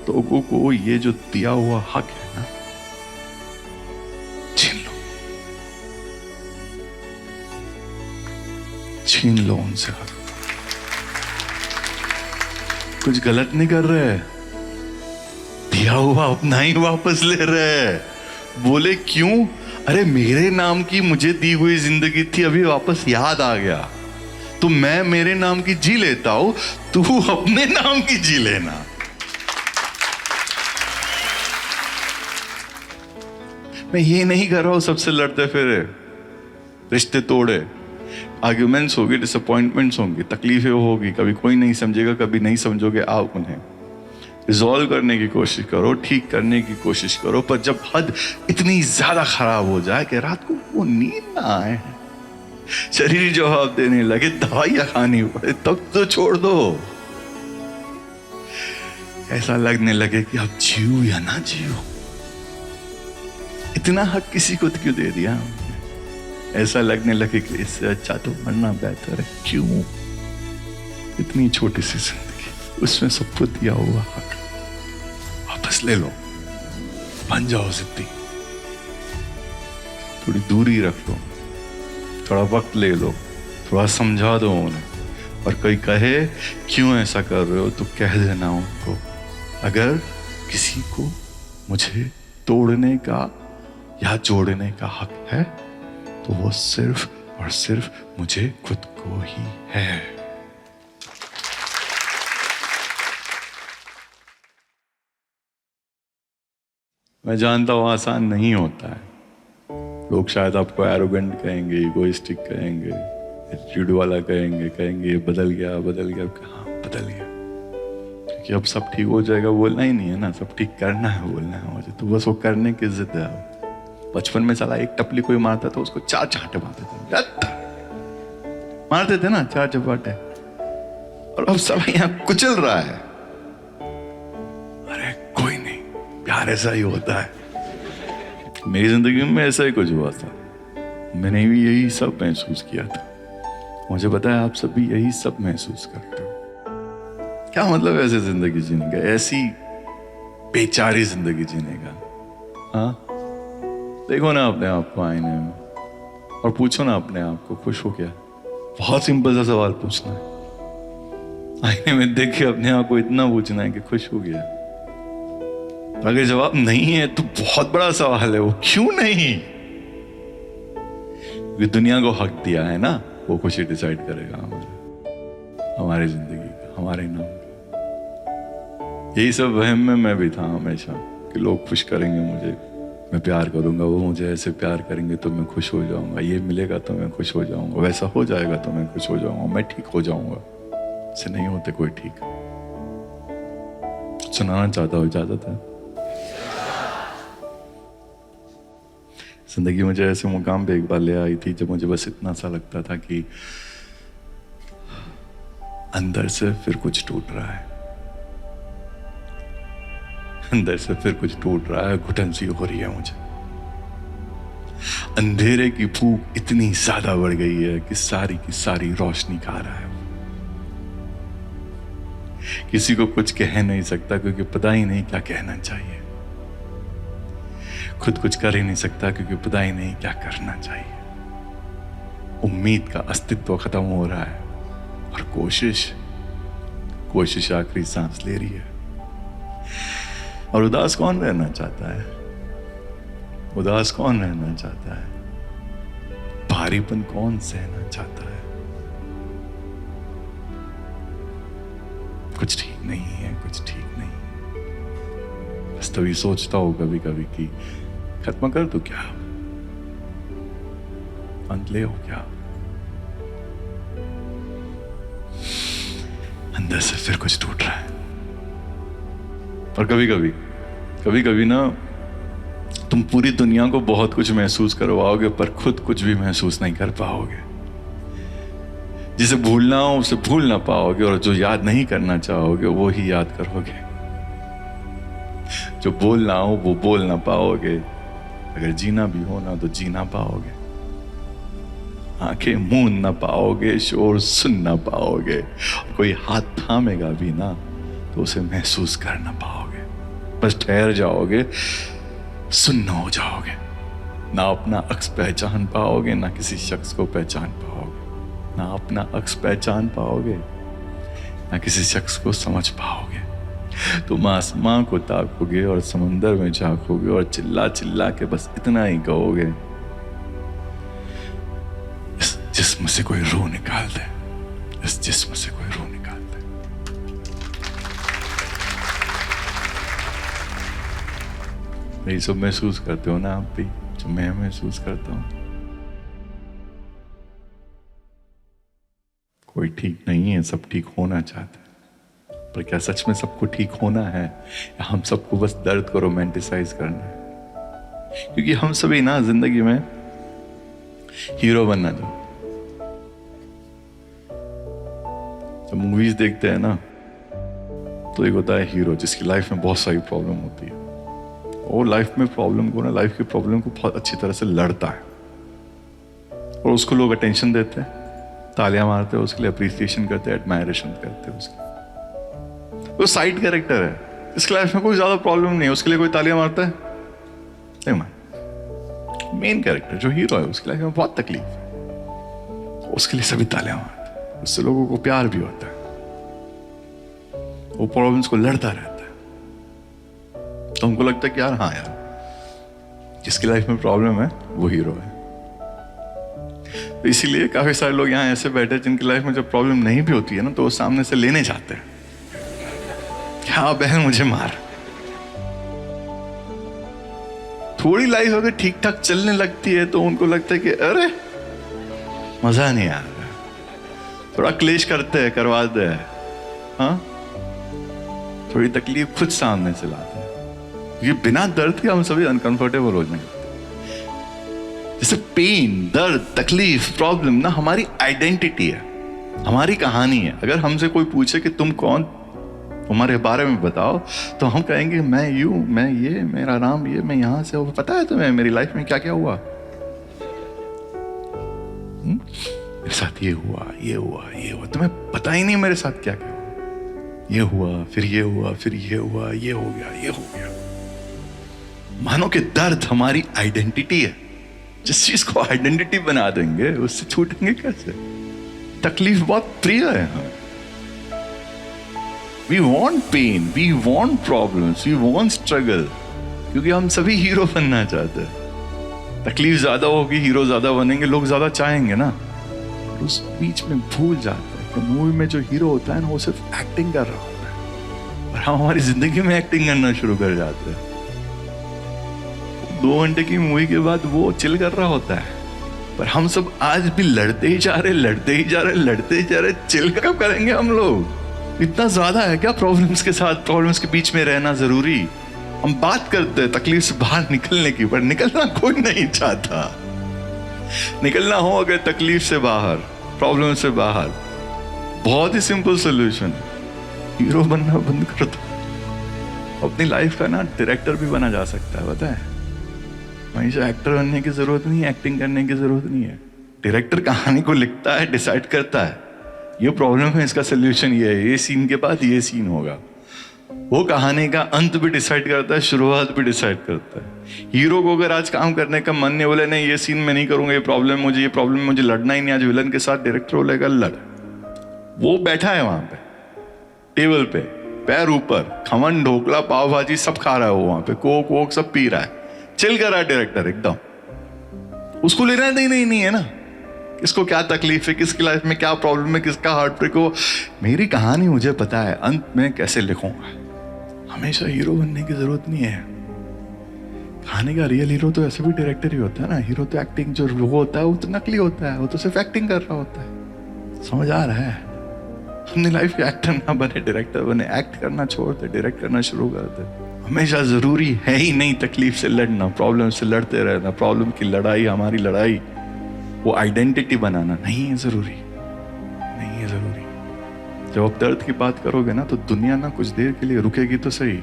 तो लोगों को ये जो दिया हुआ हक है ना, छीन लो, छीन लो उनसे हक। कुछ गलत नहीं कर रहे, दिया हुआ अपना ही वापस ले रहे। बोले क्यों? अरे मेरे नाम की मुझे दी हुई जिंदगी थी, अभी वापस याद आ गया। तो मैं मेरे नाम की जी लेता हूं, तू अपने नाम की जी लेना। मैं ये नहीं कर रहा हूं सबसे लड़ते फिरे, रिश्ते तोड़े, आर्ग्यूमेंट्स होगी, डिसअपॉइंटमेंट्स होंगी, तकलीफें होगी, कभी कोई नहीं समझेगा, कभी नहीं समझोगे, आप उन्हें रिजॉल्व करने की कोशिश करो, ठीक करने की कोशिश करो। पर जब हद इतनी ज्यादा खराब हो जाए कि रात को वो नींद ना आए, शरीर जवाब देने लगे, दवाइयां खानी पड़े, तब तो छोड़ दो। ऐसा लगने लगे कि आप जियो या ना जियो, इतना हक किसी को क्यों दे दिया हमने। ऐसा लगने लगे कि इससे अच्छा तो मरना बेहतर है। क्यों? इतनी छोटी सी जिंदगी, उसमें सबको दिया हुआ हक वापस ले लो, बन जाओ जिद्दी, थोड़ी दूरी रख लो, थोड़ा वक्त ले लो, थोड़ा समझा दो उन्हें। और कोई कहे क्यों ऐसा कर रहे हो, तो कह देना उनको, अगर किसी को मुझे तोड़ने का या जोड़ने का हक है तो वो सिर्फ और सिर्फ मुझे खुद को ही है। मैं जानता हूं आसान नहीं होता है। लोग शायद आपको एरोगेंट कहेंगे, इगोइस्टिक कहेंगे, एटीट्यूड वाला कहेंगे ये बदल गया बदल गया। हाँ बदल गया, क्योंकि अब सब ठीक हो जाएगा बोलना ही नहीं है ना, सब ठीक करना है बोलना है मुझे। तो बस वो करने की जिद है। बचपन में साला एक टपली कोई मारता था उसको 4 चांटे मारते थे ना, 4 चपाटे। और अब सब यहाँ कुचल रहा है। अरे कोई नहीं, प्यार ऐसा ही होता है। मेरी जिंदगी में ऐसा ही कुछ हुआ था, मैंने भी यही सब महसूस किया था। मुझे पता है आप सभी यही सब महसूस करते हो। क्या मतलब ऐसे जिंदगी जीने का, ऐसी बेचारी जिंदगी जीने का? हाँ, देखो ना अपने आप को आईने में और पूछो ना अपने आप को, खुश हो क्या? बहुत सिंपल सा सवाल पूछना है, आईने में देख के अपने आप को इतना पूछना है कि खुश हो गया। अगर जवाब नहीं है तो बहुत बड़ा सवाल है वो, क्यों नहीं? क्योंकि दुनिया को हक दिया है ना, वो खुशी डिसाइड करेगा हमारी जिंदगी का, हमारे नाम का। यही सब वहम में मैं भी था हमेशा कि लोग खुश करेंगे मुझे, मैं प्यार करूंगा, वो मुझे ऐसे प्यार करेंगे तो मैं खुश हो जाऊंगा, ये मिलेगा तो मैं खुश हो जाऊंगा, वैसा हो जाएगा तो मैं खुश हो जाऊंगा, मैं ठीक हो जाऊंगा। ऐसे नहीं होते कोई ठीक। सुनाना चाहता हूँ, इजाजत है? जिंदगी मुझे ऐसे मुकाम पे एक बार ले आई थी जब मुझे बस इतना सा लगता था कि अंदर से फिर कुछ टूट रहा है, अंदर से फिर कुछ टूट रहा है, घुटन सी हो रही है मुझे। अंधेरे की भूख इतनी ज्यादा बढ़ गई है कि सारी की सारी रोशनी खा रहा है। किसी को कुछ कह नहीं सकता क्योंकि पता ही नहीं क्या कहना चाहिए। खुद कुछ कर ही नहीं सकता क्योंकि पता ही नहीं क्या करना चाहिए। उम्मीद का अस्तित्व खत्म हो रहा है और कोशिश आखिरी सांस ले रही है। और उदास कौन रहना चाहता है? उदास कौन रहना चाहता है? भारीपन कौन सहना चाहता है? कुछ ठीक नहीं है, कुछ ठीक नहीं। बस तभी सोचता हूं कभी कभी कि खत्म कर दूं क्या, अंत ले हो क्या? अंदर से फिर कुछ टूट रहा है। और कभी कभी ना तुम पूरी दुनिया को बहुत कुछ महसूस करवाओगे पर खुद कुछ भी महसूस नहीं कर पाओगे। जिसे भूलना हो उसे भूल ना पाओगे और जो याद नहीं करना चाहोगे वो ही याद करोगे। जो बोलना हो वो बोल ना पाओगे, अगर जीना भी हो ना तो जी ना पाओगे। आंखें मूंद ना पाओगे, शोर सुन ना पाओगे, कोई हाथ थामेगा भी ना तो उसे महसूस कर ना पाओगे। बस ठहर जाओगे, सुन्न हो जाओगे। ना अपना अक्स पहचान पाओगे, ना किसी शख्स को पहचान पाओगे। ना अपना अक्स पहचान पाओगे, ना किसी शख्स को समझ पाओगे। तुम आसमां को ताकोगे और समंदर में झांकोगे और चिल्ला चिल्ला के बस इतना ही कहोगे, जिस्म से कोई रूह निकाल दे, इस जिस्म से कोई रूह निकाल दे। यही सब महसूस करते हो ना आप भी, जो मैं महसूस करता हूं। कोई ठीक नहीं है, सब ठीक होना चाहते हैं, पर क्या सच में सबको ठीक होना है, या हम सबको बस दर्द को रोमांटिसाइज करना है? क्योंकि हम सभी ना जिंदगी में हीरो बनना चाहते। जब मूवीज देखते हैं ना, तो एक होता है हीरो जिसकी लाइफ में बहुत सारी प्रॉब्लम होती है, और लाइफ में प्रॉब्लम को ना, लाइफ की प्रॉब्लम को बहुत अच्छी तरह से लड़ता है, और उसको लोग अटेंशन देते हैं, तालियां मारते हैं उसके लिए, अप्रिसिएशन करते हैं, एडमायरेशन करते हैं उसकी। वो साइड कैरेक्टर है, इसकी लाइफ में कोई ज्यादा प्रॉब्लम नहीं है, उसके लिए कोई तालियां मारता है नहीं मार। मेन कैरेक्टर जो हीरो है, उसकी लाइफ में बहुत तकलीफ है, उसके लिए सभी तालियां मारते हैं, उससे लोगों को प्यार भी होता है, वो प्रॉब्लम्स को लड़ता रहता है। तो हमको लगता है कि यार हाँ यार, जिसकी लाइफ में प्रॉब्लम है वो हीरो है। तो इसीलिए काफी सारे लोग यहाँ ऐसे बैठे जिनकी लाइफ में जब प्रॉब्लम नहीं भी होती है ना, तो वो सामने से लेने जाते हैं, क्या बहन मुझे मार। थोड़ी लाइफ अगर ठीक ठाक चलने लगती है तो उनको लगता है कि अरे मजा नहीं आ रहा, थोड़ा क्लेश करते हैं, करवाते हैं, हाँ थोड़ी तकलीफ खुद सामने से लाते हैं, क्योंकि बिना दर्द के हम सभी अनकंफर्टेबल हो जाएंगे। जैसे पेन, दर्द, तकलीफ, प्रॉब्लम ना हमारी आइडेंटिटी है, हमारी कहानी है। अगर हमसे कोई पूछे कि तुम कौन, तुम्हारे बारे में बताओ, तो हम कहेंगे मैं यूं, मैं ये, मेरा नाम ये, मैं यहां से हूं। पता है तुम्हें मेरी लाइफ में क्या क्या हुआ? मेरे साथ ये हुआ, ये हुआ, ये हुआ। तुम्हें पता ही नहीं मेरे साथ क्या क्या हुआ। ये हुआ, फिर ये हुआ, फिर ये हुआ, ये हो गया, ये हो गया। मानो कि दर्द हमारी आइडेंटिटी है। जिस चीज को आइडेंटिटी बना देंगे उससे छूटेंगे कैसे? तकलीफ बहुत प्रिय है हमें। We want pain, we want problems, we want struggle, क्योंकि हम सभी हीरो बनना चाहते हैं। तकलीफ ज्यादा होगी, हीरो ज्यादा बनेंगे, लोग ज्यादा चाहेंगे ना। उस बीच में भूल जाते हैं कि मूवी में जो हीरो होता है ना, वो सिर्फ एक्टिंग कर रहा होता है, और हम हमारी जिंदगी में एक्टिंग करना शुरू कर जाते हैं। 2 घंटे की मूवी के बाद वो चिल कर रहा होता है, पर हम सब आज भी लड़ते ही जा रहे, लड़ते ही जा रहे, लड़ते ही जा रहे। चिल कब करेंगे हम लोग? इतना ज्यादा है क्या प्रॉब्लम्स के साथ? प्रॉब्लम्स के बीच में रहना जरूरी? हम बात करते हैं तकलीफ से बाहर निकलने की, पर निकलना कोई नहीं चाहता। निकलना हो अगर तकलीफ से बाहर, प्रॉब्लम से बाहर, बहुत ही सिंपल सोल्यूशन, हीरो बनना बंद कर दो। अपनी लाइफ का ना डायरेक्टर भी बना जा सकता है, पता है? हमेशा एक्टर बनने की जरूरत नहीं है, एक्टिंग करने की जरूरत नहीं है। डायरेक्टर कहानी को लिखता है, डिसाइड करता है ये प्रॉब्लम है, इसका सोल्यूशन ये है, ये सीन के बाद ये सीन होगा। वो कहानी का अंत भी डिसाइड करता है, शुरुआत भी डिसाइड करता है। हीरो को अगर आज काम करने का मन नहीं, बोले नहीं ये सीन मैं नहीं करूंगा, ये प्रॉब्लम मुझे लड़ना ही नहीं, आज विलन के साथ डायरेक्टर बोलेगा लड़। वो बैठा है वहां पे टेबल पे, पैर ऊपर, खमन, ढोकला, पाव भाजी सब खा रहा है वो, वहां पे कोक वोक सब पी रहा है, चिल कर रहा है डायरेक्टर एकदम। उसको लेना नहीं है ना किसको क्या तकलीफ है, किसकी लाइफ में क्या प्रॉब्लम है, किसका हार्ट ब्रेक हो। मेरी कहानी मुझे पता है, अंत में कैसे लिखूंगा। हमेशा हीरो बनने की जरूरत नहीं है। कहानी का रियल हीरो तो ऐसे भी डायरेक्टर ही होता है ना। हीरो तो एक्टिंग जो वो होता है वो तो नकली होता है, वो तो सिर्फ एक्टिंग कर रहा होता है। समझ आ रहा है? अपनी लाइफ के एक्टर ना बने, डायरेक्टर बने। एक्ट करना छोड़ दे, डायरेक्ट करना शुरू कर दे। हमेशा जरूरी है ही नहीं तकलीफ से लड़ना, प्रॉब्लम से लड़ते रहना। प्रॉब्लम की लड़ाई, हमारी लड़ाई, वो आइडेंटिटी बनाना नहीं है जरूरी, नहीं है जरूरी। जब आप दर्द की बात करोगे ना, तो दुनिया ना कुछ देर के लिए रुकेगी तो सही,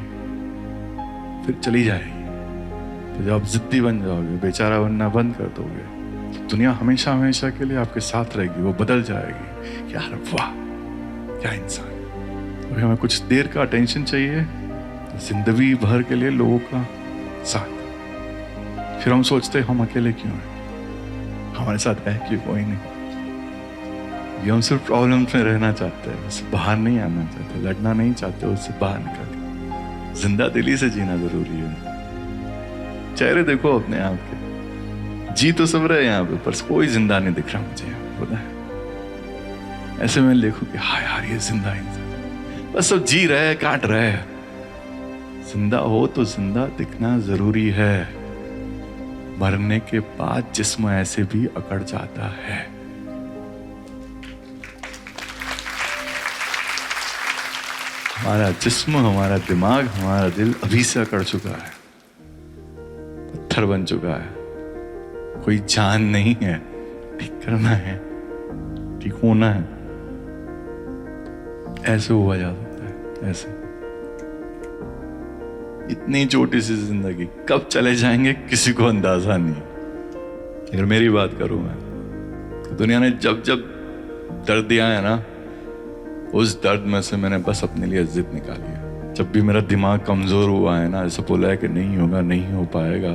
फिर चली जाएगी। तो जब आप जिद्दी बन जाओगे, बेचारा बनना बंद कर दोगे, तो दुनिया हमेशा हमेशा के लिए आपके साथ रहेगी, वो बदल जाएगी। यार वाह क्या इंसान। अभी हमें कुछ देर का अटेंशन चाहिए, जिंदगी भर के लिए लोगों का साथ। फिर हम सोचते हैं हम अकेले क्यों हैं, हमारे साथ है कि कोई नहीं। ये हम सिर्फ प्रॉब्लम्स में रहना चाहते हैं, उससे बाहर नहीं आना चाहते, लड़ना नहीं चाहते, उससे बाहर निकल। जिंदा दिली से जीना जरूरी है। चेहरे देखो अपने आप के, जी तो सब रहे यहाँ पे, पर कोई जिंदा नहीं दिख रहा मुझे, पता है? ऐसे में लिखूं कि हाँ यार ये जिंदा इंसान, बस सब जी रहे हैं, काट रहे हैं। जिंदा हो तो जिंदा दिखना जरूरी है, मरने के बाद जिस्म ऐसे भी अकड़ जाता है। हमारा जिस्म, हमारा दिमाग, हमारा दिल अभी से अकड़ चुका है, पत्थर बन चुका है। कोई जान नहीं है, ठीक करना है, ठीक होना है। ऐसे हुआ जा सकता है, ऐसे। इतनी छोटी सी जिंदगी कब चले जाएंगे किसी को अंदाजा नहीं। अगर मेरी बात करूं मैं, तो दुनिया ने जब जब दर्द दिया है ना, उस दर्द में से मैंने बस अपने लिए जिद निकाली है। जब भी मेरा दिमाग कमजोर हुआ है ना, ऐसा बोला है कि नहीं होगा, नहीं हो पाएगा,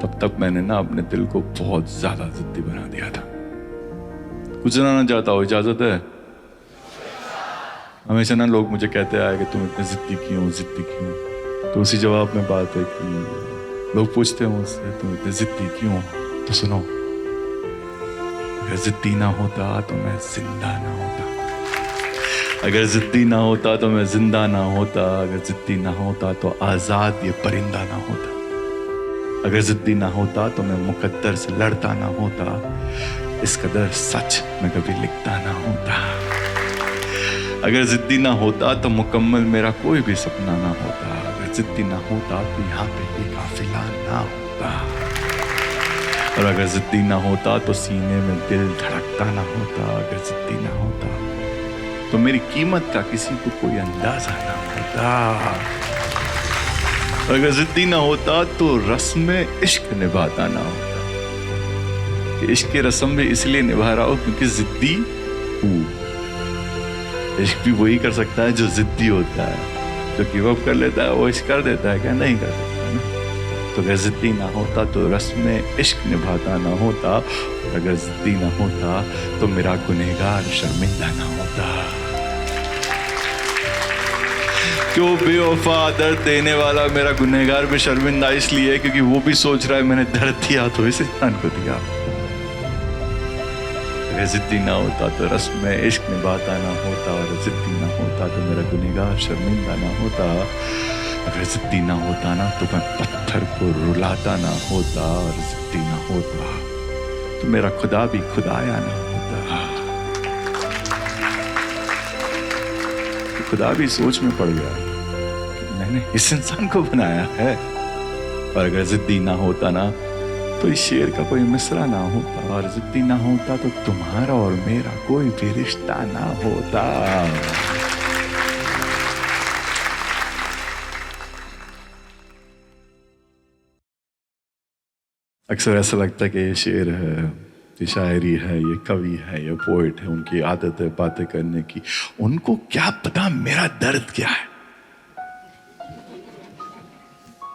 तब तक मैंने ना अपने दिल को बहुत ज्यादा जिद्दी बना दिया था। कुछ सुनाना चाहता हो, इजाजत है? हमेशा ना लोग मुझे कहते आए कि तुम इतने जिद्दी क्यों, जिद्दी क्यों। तो उसी जवाब में बात है कि लोग पूछते हैं मुझसे तुम इतने जिद्दी क्यों। तो सुनो, अगर जिद्दी ना होता तो मैं जिंदा ना होता, अगर जिद्दी ना होता तो मैं जिंदा ना होता, अगर जिद्दी ना होता तो आजाद ये परिंदा ना होता, अगर जिद्दी ना होता तो मैं मुकद्दर से लड़ता ना होता, इस कदर सच मैं कभी लिखता ना होता, अगर जिद्दी ना होता तो मुकम्मल मेरा कोई भी सपना ना होता, अगर जिद्दी ना होता तो यहाँ पे भी काफिला ना होता, और अगर जिद्दी ना होता तो सीने में दिल धड़कता ना होता, अगर जिद्दी ना होता तो मेरी कीमत का किसी को कोई अंदाजा ना होता, अगर जिद्दी ना होता तो रस्म इश्क निभाता ना होता। कि इश्क की रस्म भी इसलिए निभा रहा हो क्योंकि जिद्दी हूँ। इश्क भी वही कर सकता है जो जिद्दी होता है, जो गिव अप कर लेता है वो इश्क कर देता है क्या? नहीं कर सकता ना। तो अगर जिद्दी ना होता तो रस्म इश्क निभाता ना होता, और अगर जिद्दी ना होता तो मेरा गुनहगार शर्मिंदा ना होता। क्यों बेवफा दर्द देने वाला मेरा गुनहगार भी शर्मिंदा इसलिए क्योंकि वो भी सोच रहा है मैंने दर्द दिया तो इस इंसान को दिया। अगर जिद्दी ना होता तो रस्म में इश्क निभाता ना होता, और जिद्दी ना होता तो मेरा गुनहगार शर्मिंदा ना होता, अगर जिद्दी ना होता ना तो मैं पत्थर को रुलाता ना होता, और जिद्दी ना होता तो मेरा खुदा भी खुदाया ना होता। खुदा भी सोच में पड़ गया कि मैंने इस इंसान को बनाया है, और अगर जिद्दी ना होता ना तो इस शेर का कोई मिसरा ना होता, और जिद्दी ना होता तो तुम्हारा और मेरा कोई भी रिश्ता ना होता। अक्सर ऐसा लगता है कि ये शेर है, ये शायरी है, ये कवि है, ये पोइट है, उनकी आदत है बातें करने की, उनको क्या पता मेरा दर्द क्या है।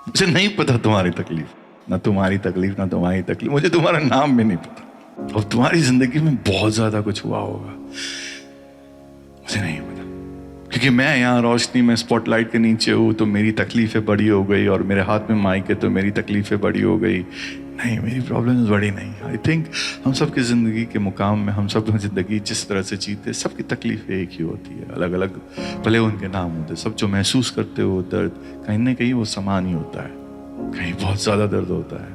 मुझे नहीं पता तुम्हारी तकलीफ, ना तुम्हारी तकलीफ, ना तुम्हारी तकलीफ, मुझे तुम्हारा नाम भी नहीं पता। अब तुम्हारी जिंदगी में बहुत ज्यादा कुछ हुआ होगा, मुझे नहीं पता, क्योंकि मैं यहाँ रोशनी में स्पॉटलाइट के नीचे हूँ तो मेरी तकलीफें बड़ी हो गई, और मेरे हाथ में माइक है तो मेरी तकलीफें बड़ी हो गई। नहीं, मेरी प्रॉब्लम्स बड़ी नहीं। आई थिंक हम सब की ज़िंदगी के मुकाम में, हम सब ज़िंदगी जिस तरह से जीते, सबकी तकलीफ एक ही होती है, अलग अलग भले उनके नाम होते, सब जो महसूस करते हो दर्द कहीं ना कहीं वो समान ही होता है। कहीं बहुत ज़्यादा दर्द होता है,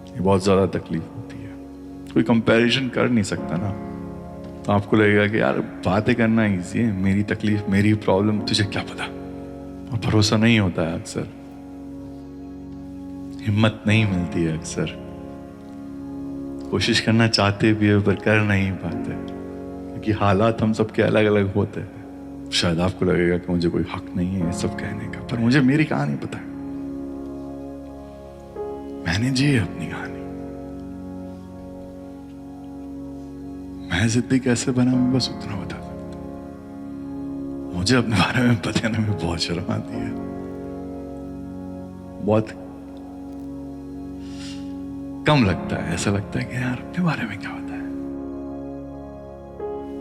कहीं बहुत ज़्यादा तकलीफ होती है, कोई कंपैरिजन कर नहीं सकता ना। तो आपको लगेगा कि यार बातें करना ईजी है, मेरी तकलीफ, मेरी प्रॉब्लम तुझे क्या पता। और भरोसा नहीं होता है अक्सर, हिम्मत नहीं मिलती है अक्सर, कोशिश करना चाहते भी है पर कर नहीं पाते, क्योंकि हालात हम सबके अलग अलग होते हैं। शायद आपको लगेगा कि मुझे कोई हक नहीं है ये सब कहने का, पर मुझे मेरी कहानी पता है, मैंने जी है अपनी कहानी। मैं जिद्दी कैसे बना मैं बस उतना बता सकता हूं। मुझे अपने बारे में बताने में बहुत शर्म आती है, बहुत कम लगता है। ऐसा लगता है कि यार अपने बारे में क्या होता है।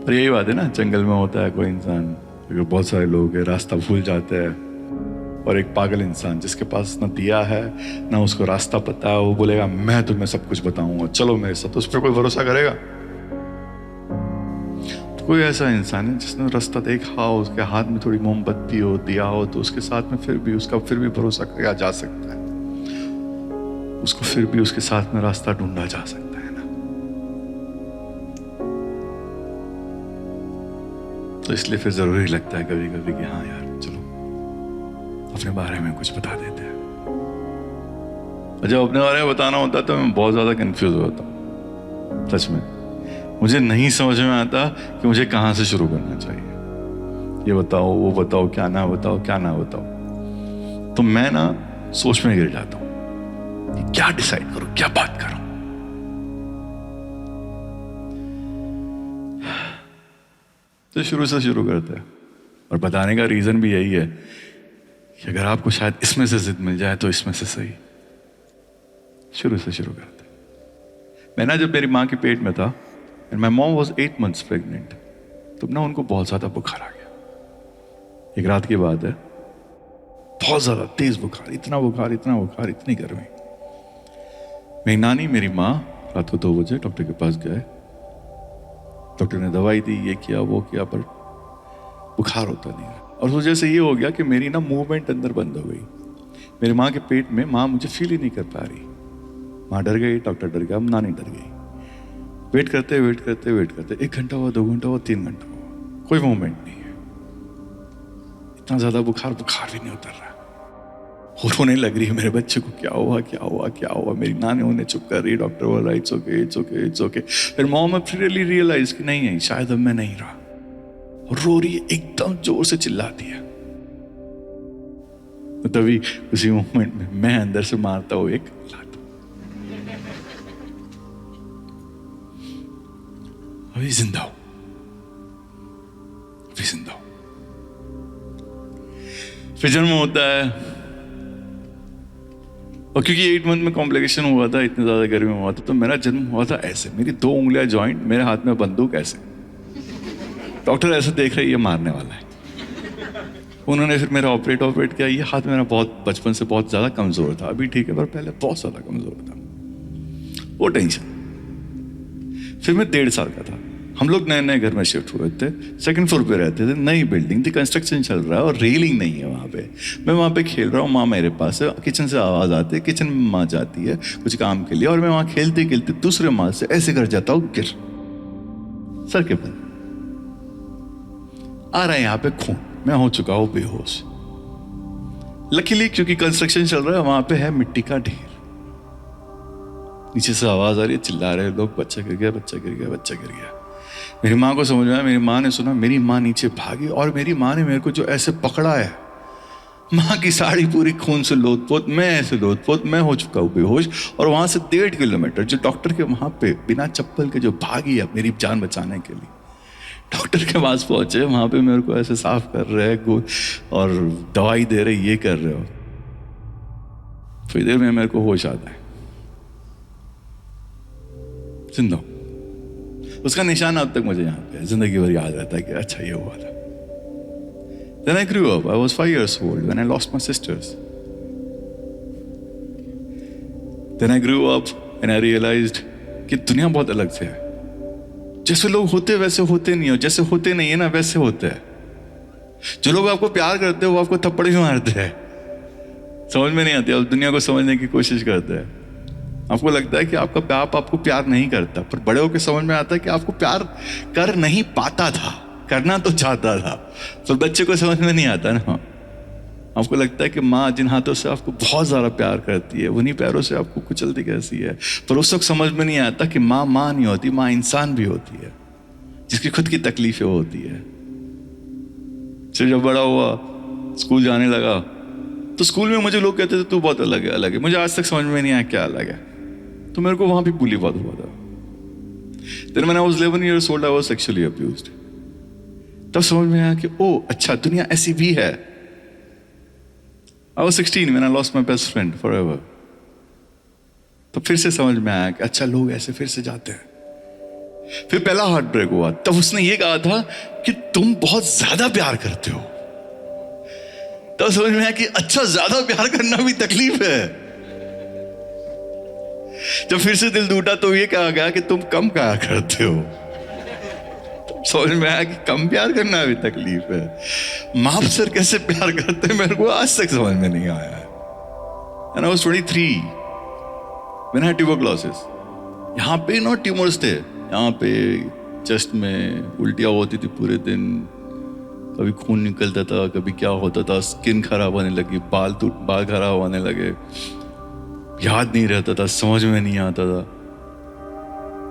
पर यही बात है ना, जंगल में होता है कोई इंसान, अगर बहुत सारे लोग हैं रास्ता भूल जाते हैं, और एक पागल इंसान जिसके पास ना दिया है ना उसको रास्ता पता है, वो बोलेगा मैं तुम्हें सब कुछ बताऊंगा, चलो मेरे साथ, तो उस पर कोई भरोसा करेगा? कोई ऐसा इंसान है जिसने रास्ता देखा हो, उसके हाथ में थोड़ी मोमबत्ती हो, दिया हो, तो उसके साथ में फिर भी भरोसा किया जा सकता है, उसको फिर भी उसके साथ में रास्ता ढूंढा जा सकता है ना। तो इसलिए फिर जरूरी लगता है कभी कभी कि हाँ यार चलो अपने बारे में कुछ बता देते हैं। और जब अपने बारे में बताना होता है तो मैं बहुत ज्यादा कंफ्यूज हो जाता हूँ, सच में। मुझे नहीं समझ में आता कि मुझे कहाँ से शुरू करना चाहिए। ये बताओ, वो बताओ, क्या ना बताओ, क्या ना बताओ। तो मैं ना सोच में गिर जाता हूँ, क्या डिसाइड करूं, क्या बात करूं। तो शुरू से शुरू करते हैं, और बताने का रीजन भी यही है कि अगर आपको शायद इसमें से जिद मिल जाए तो इसमें से सही। शुरू से शुरू करते हैं। मैं ना जब मेरी माँ के पेट में था, and my mom was 8 months pregnant, तब ना उनको बहुत ज्यादा बुखार आ गया। एक रात की बात है, बहुत ज्यादा तेज बुखार, इतना बुखार, इतनी गर्मी। मेरी नानी, मेरी माँ रात को 2 बजे डॉक्टर के पास गए। डॉक्टर ने दवाई दी, ये किया वो किया, पर बुखार होता नहीं है। और उस वजह से ये हो गया कि मेरी ना मूवमेंट अंदर बंद हो गई। मेरी माँ के पेट में माँ मुझे फील ही नहीं कर पा रही। माँ डर गई, डॉक्टर डर गया, नानी डर गई। वेट करते 1 घंटा हुआ, 2 घंटा हुआ, 3 घंटा हुआ, कोई मूवमेंट नहीं है। इतना ज्यादा बुखार भी नहीं उतर रहा। और रोने लग रही है, मेरे बच्चे को क्या हुआ। मेरी नानी उन्हें चुप कर रही, डॉक्टर बोला इट्स ओके। फिर मॉम रियली रियलाइज कि नहीं है, शायद अब मैं नहीं रहा। और रो रही है, एकदम जोर से चिल्लाती है। तभी उसी मोमेंट में मैं अंदर से मारता हूं एक लात। अभी जिंदा हूं। फिर जन्म होता है, और क्योंकि 8 मंथ में कॉम्प्लिकेशन हुआ था, इतनी ज्यादा गर्मी में हुआ था, तो मेरा जन्म हुआ था ऐसे, मेरी 2 उंगलियां जॉइंट, मेरे हाथ में बंदूक ऐसे। डॉक्टर ऐसे देख रहे ये मारने वाला है। उन्होंने फिर मेरा ऑपरेट किया। ये हाथ मेरा बहुत बचपन से बहुत ज्यादा कमजोर था, अभी ठीक है, पर पहले बहुत ज्यादा कमजोर था। वो टेंशन। फिर मैं 1.5 साल का था। हम लोग नए घर में शिफ्ट हुए थे, 2nd फ्लोर पे रहते थे, नई बिल्डिंग थी, कंस्ट्रक्शन चल रहा है और रेलिंग नहीं है वहाँ पे। मैं वहाँ पे खेल रहा हूँ, माँ मेरे पास है, किचन से आवाज़ आती है, किचन में माँ जाती है कुछ काम के लिए, और मैं वहाँ खेलते खेलते दूसरे माँ से ऐसे कर जाता हूँ, गिर सर के बल। आ रहा है यहाँ पे खून, मैं हो चुका हूँ बेहोश। लकीली क्योंकि कंस्ट्रक्शन चल रहा है, वहाँ पे है मिट्टी का ढेर। नीचे से आवाज आ रही है, चिल्ला रहे लोग, बच्चा गिर गया। मेरी माँ को समझ में आया, मेरी माँ ने सुना, मेरी माँ नीचे भागी, और मेरी माँ ने मेरे को जो ऐसे पकड़ा है, माँ की साड़ी पूरी खून से लोथपोथ, मैं ऐसे लोथपोथ, मैं हो चुका हूँ बेहोश। और वहां से 1.5 किलोमीटर जो डॉक्टर के वहां पे बिना चप्पल के जो भागी है मेरी जान बचाने के लिए, डॉक्टर के पास पहुंचे, वहां पे मेरे को ऐसे साफ कर रहे हैं और दवाई दे रहे, ये कर रहे हो। थोड़ी देर में मेरे को होश आता है, जिंदा हूं। उसका निशान अब तक मुझे यहाँ पे जिंदगी भर याद रहता है कि अच्छा ये हुआ था। Then I grew up. I was 5 years old when I lost my sisters. Then I grew up and I realized कि दुनिया बहुत अलग से है। जैसे लोग होते वैसे होते नहीं हो, जैसे होते नहीं है ना वैसे होते हैं। जो लोग आपको प्यार करते हैं वो आपको थप्पड़ भी मारते हैं, समझ में नहीं आती। आप दुनिया को समझने की कोशिश करते हैं, आपको लगता है कि आपका बाप आपको प्यार नहीं करता, पर बड़े होकर समझ में आता है कि आपको प्यार कर नहीं पाता था, करना तो चाहता था। तो बच्चे को समझ में नहीं आता ना। आपको लगता है कि माँ जिन हाथों से आपको बहुत ज्यादा प्यार करती है, उन्हीं पैरों से आपको कुचलती कैसी है। पर उस वक्त समझ में नहीं आता कि माँ माँ नहीं होती, माँ इंसान भी होती है, जिसकी खुद की तकलीफें होती है। फिर जब बड़ा हुआ, स्कूल जाने लगा, तो स्कूल में मुझे लोग कहते थे तू बहुत अलग है। मुझे आज तक समझ में नहीं आया क्या अलग है। तो मेरे को वहां भी बुली बहुत हुआ था। Then when I was 11 years old, I was sexually abused. तब समझ में आया कि ओ अच्छा, दुनिया ऐसी भी है। I was 16 when I lost my best friend forever. तब फिर से समझ में आया कि अच्छा, लोग ऐसे फिर से जाते हैं। फिर पहला हार्ट ब्रेक हुआ, तब उसने ये कहा था कि तुम बहुत ज्यादा प्यार करते हो। तब समझ में आया कि अच्छा, ज्यादा प्यार करना भी तकलीफ है। जब फिर से दिल टूटा तो ये कहा गया कि तुम कम कहा करते हो। तो समझ में आया कि कम प्यार करना भी तकलीफ है। माँ सर कैसे प्यार करते हैं मेरे को आज तक समझ में नहीं आया। And I was 23 when I had tuberculosis. यहाँ पे ना ट्यूमर्स थे, यहाँ पे चेस्ट में उल्टियाँ होती थी पूरे दिन, कभी खून निकलता था, कभी क्या होता था, स्किन खराब होने लगी, बाल खराब होने लगे, याद नहीं रहता था, समझ में नहीं आता था।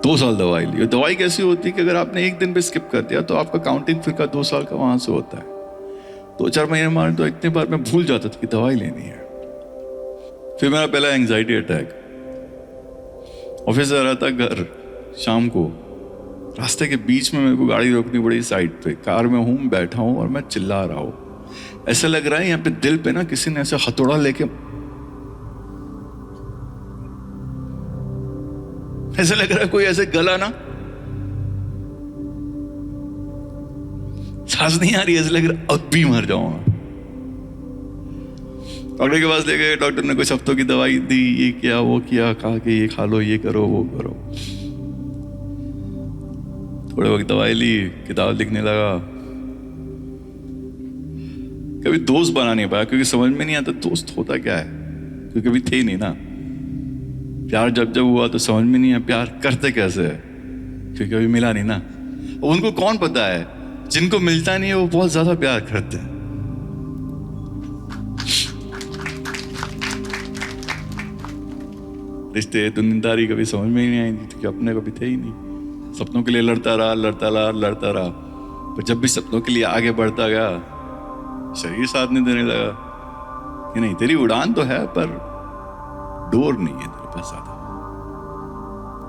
2 साल दवाई ली। दवाई कैसी होती है कि अगर आपने एक दिन भी स्किप कर दिया तो आपका काउंटिंग फिर का 2 साल का वहां से होता है। 2-4 महीने मारे तो इतने बार मैं भूल जाता था कि दवाई लेनी है। फिर मेरा पहला एंजाइटी अटैक। ऑफिस से आ रहा था घर शाम को, रास्ते के बीच में मेरे को गाड़ी रोकनी पड़ी साइड पे। कार में हूँ, बैठा हूँ और मैं चिल्ला रहा हूँ। ऐसा लग रहा है यहाँ पे दिल पे ना किसी ने ऐसे हथौड़ा लेके, ऐसा लग रहा है कोई ऐसे गला ना, सांस नहीं आ रही, ऐसा लग रहा है अब भी मर जाऊंगा। डॉक्टर के पास ले गए, डॉक्टर ने कुछ हफ्तों की दवाई दी, ये किया वो किया, कहा कि ये खा लो, ये करो वो करो। थोड़े वक्त दवाई ली, किताब लिखने लगा। कभी दोस्त बना नहीं पाया क्योंकि समझ में नहीं आता दोस्त होता क्या है, क्योंकि कभी थे नहीं ना। प्यार जब हुआ तो समझ में नहीं आया प्यार करते कैसे है, क्योंकि कभी मिला नहीं ना। और उनको कौन पता है, जिनको मिलता नहीं है वो बहुत ज्यादा प्यार करते हैं। रिश्ते दुनियादारी कभी समझ में ही नहीं आई थी क्योंकि अपने कभी थे ही नहीं। सपनों के लिए लड़ता रहा, पर जब भी सपनों के लिए आगे बढ़ता गया शरीर साथ नहीं देने लगा कि नहीं तेरी उड़ान तो है पर डोर नहीं है तेरे पास ज्यादा।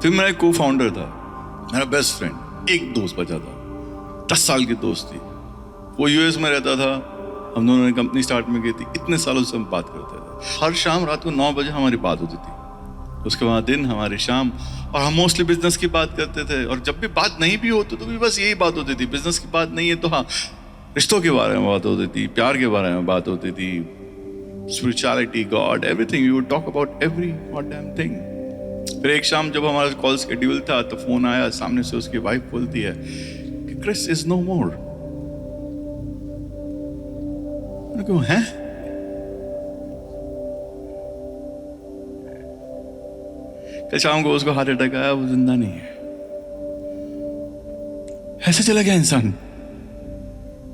फिर मेरा एक को फाउंडर था, मेरा बेस्ट फ्रेंड, एक दोस्त बचा था, 10 साल की दोस्त थी। वो यूएस में रहता था, हम दोनों ने कंपनी स्टार्ट में की थी। इतने सालों से हम बात करते थे, हर शाम रात को 9 बजे हमारी बात होती थी। उसके बाद दिन हमारी शाम, और हम मोस्टली बिजनेस की बात करते थे। और जब भी बात नहीं भी होती तो भी बस यही बात होती थी, बिजनेस की बात नहीं है तो हाँ रिश्तों के बारे में बात होती थी, प्यार के बारे में बात होती थी, spirituality, God, everything. We would talk about every goddamn thing. फिर एक शाम जब हमारा कॉल शेड्यूल था तो फोन आया, सामने से उसकी वाइफ बोलती है कि क्रिस इज नो मोर। मैंने कहा हैं? कल शाम को उसको हार्ट अटैक आया, वो जिंदा नहीं है। ऐसे चला गया इंसान,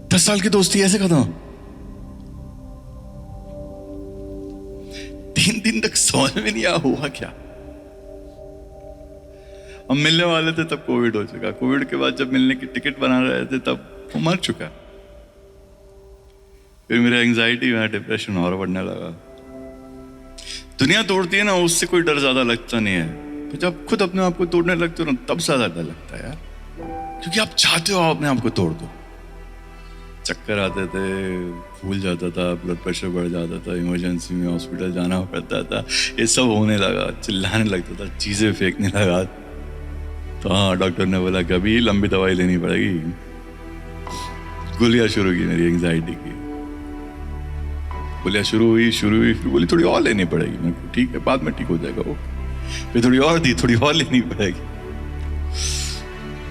10 साल की दोस्ती ऐसे खत्म। 3 दिन तक समझ में नहीं आया हुआ क्या। हम मिलने वाले थे तब कोविड हो चुका। कोविड के बाद जब मिलने की टिकट बना रहे थे तब वो मर चुका। फिर मेरा एंजाइटी, मेरा डिप्रेशन और बढ़ने लगा। दुनिया तोड़ती है ना, उससे कोई डर ज्यादा लगता नहीं है, तो जब खुद अपने आप को तोड़ने लगते हो ना तब ज्यादा डर लगता है यार, क्योंकि आप चाहते हो आप अपने आप को तोड़ दो। चक्कर आते थे, भूल जाता था, ब्लड प्रेशर बढ़ जाता था, इमरजेंसी में हॉस्पिटल जाना पड़ता था, ये सब होने लगा, चिल्लाने लगता था, चीजें फेंकने लगा। तो हाँ, डॉक्टर ने बोला कि अभी लंबी दवाई लेनी पड़ेगी। गोलियां शुरू की मेरी एंजाइटी की, गोलियां शुरू हुई, फिर बोली थोड़ी और लेनी पड़ेगी। मैं ठीक है, बाद में ठीक हो जाएगा। ओके, फिर थोड़ी और दी, थोड़ी और लेनी पड़ेगी।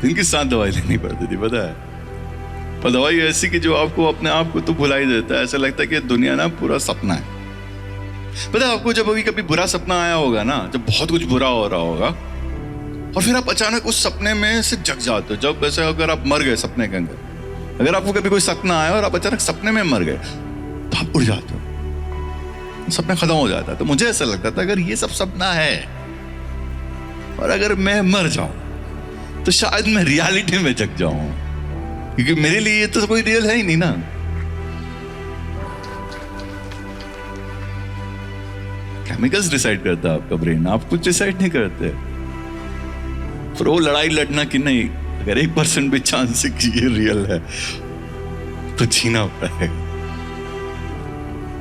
दिन की 7 दवाई लेनी पड़ती थी, पता है। पर दवाई ऐसी कि जो आपको अपने आप को तो भुला ही देता है। ऐसा लगता है कि दुनिया ना पूरा सपना है। पता है आपको, जब अभी कभी बुरा सपना आया होगा ना, जब बहुत कुछ बुरा हो रहा होगा और फिर आप अचानक उस सपने में से जग जाते हो। जब वैसे अगर आप मर गए सपने के अंदर, अगर आपको कभी कोई सपना आया और आप अचानक सपने में मर गए तो आप उड़ जाते हो, सपना खत्म हो जाता है। तो मुझे ऐसा लगता था अगर ये सब सपना है और अगर मैं मर जाऊं तो शायद मैं रियलिटी में जग जाऊं, क्योंकि मेरे लिए ये तो कोई रियल है ही नहीं ना। केमिकल्स डिसाइड करता है आपका ब्रेन, आप कुछ डिसाइड नहीं करते। फिर वो लड़ाई लड़ना कि नहीं, अगर 1% भी चांस है कि ये रियल है तो जीना पड़ेगा।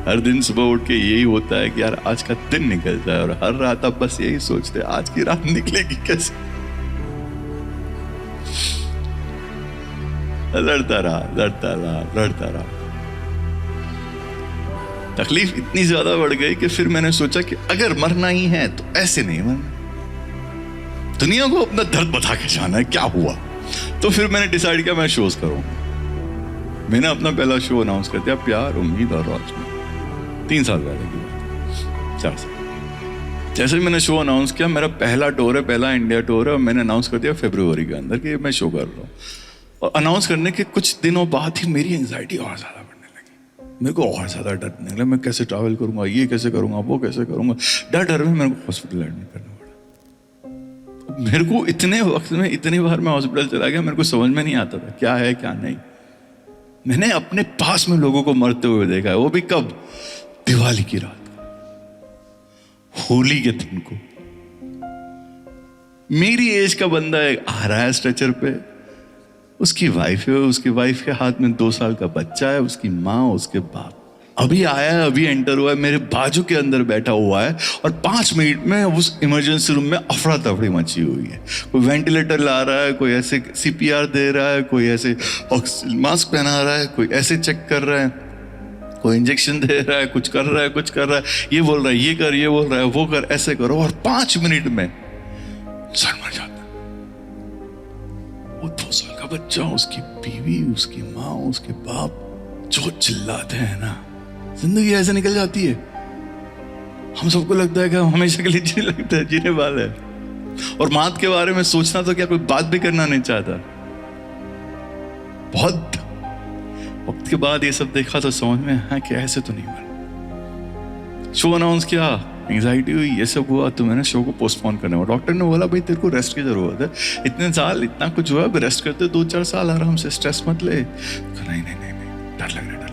हर दिन सुबह उठ के यही होता है कि यार आज का दिन निकल जाए, और हर रात आप बस यही सोचते हैं आज की रात निकलेगी कैसे। लड़ता रहा। तकलीफ इतनी ज्यादा बढ़ गई कि फिर मैंने सोचा कि अगर मरना ही है तो ऐसे नहीं मरना, दुनिया को अपना दर्द बता के जाना है क्या हुआ। तो फिर मैंने डिसाइड किया मैं शोज करूँ। मैंने अपना पहला शो अनाउंस कर दिया प्यार उम्मीद और रोशनी, 3 साल पहले की बात, 4 साल। जैसे ही मैंने शो अनाउंस किया, मेरा पहला टूर है, पहला इंडिया टूर है, और मैंने अनाउंस कर दिया फरवरी के अंदर कि मैं शो कर रहा हूँ। और अनाउंस करने के कुछ दिनों बाद ही मेरी एंजाइटी और ज़्यादा बढ़ने लगी। मेरे को और ज़्यादा डर लगा, मैं कैसे ट्रैवल करूँगा, ये कैसे करूँगा, वो कैसे करूँगा। डर में मेरे को हॉस्पिटल एडमिट करना पड़ा। मेरे को इतने वक्त में इतनी बार मैं हॉस्पिटल चला गया, मेरे को समझ में नहीं आता था क्या है क्या नहीं। मैंने अपने पास में लोगों को मरते हुए देखा है, वो भी कब? दिवाली की रात, होली के दिन को। मेरी एज का बंदा आ रहा है स्ट्रेचर पे, उसकी वाइफ है, उसकी वाइफ के हाथ में 2 साल का बच्चा है, उसकी माँ, उसके बाप। अभी आया है, अभी एंटर हुआ है, मेरे बाजू के अंदर बैठा हुआ है, और 5 मिनट में उस इमरजेंसी रूम में अफरा तफरी मची हुई है। कोई वेंटिलेटर ला रहा है, कोई ऐसे CPR दे रहा है, कोई ऐसे मास्क पहना रहा है, कोई ऐसे चेक कर रहा है, कोई इंजेक्शन दे रहा है, कुछ कर रहा है, कुछ कर रहा है, ये बोल रहा है ये कर, ये बोल रहा है वो कर, ऐसे करो, और 5 मिनट में सर मर जाता। वो 2 साल का बच्चा, उसकी बीवी, उसकी माँ, उसके बाप जो चिल्लाते हैं ना, जिंदगी ऐसे निकल जाती है। हम सबको लगता है कि हम हमेशा के लिए जीने लगता है, जीने वाले हैं। और मौत के बारे में सोचना तो क्या, कोई बात भी करना नहीं चाहता। बहुत वक्त के बाद ये सब देखा तो समझ में आया कि ऐसे तो नहीं मर। शो अनाउंस किया, एंजाइटी हुई, ये सब हुआ, तो मैंने शो को पोस्टपोन करना हुआ। डॉक्टर ने बोला भाई तेरे को रेस्ट की जरूरत है, इतने साल इतना कुछ हुआ, रेस्ट करते 2-4 साल आराम से, स्ट्रेस मत ले। नहीं नहीं नहीं नहीं, डर लग रहा है,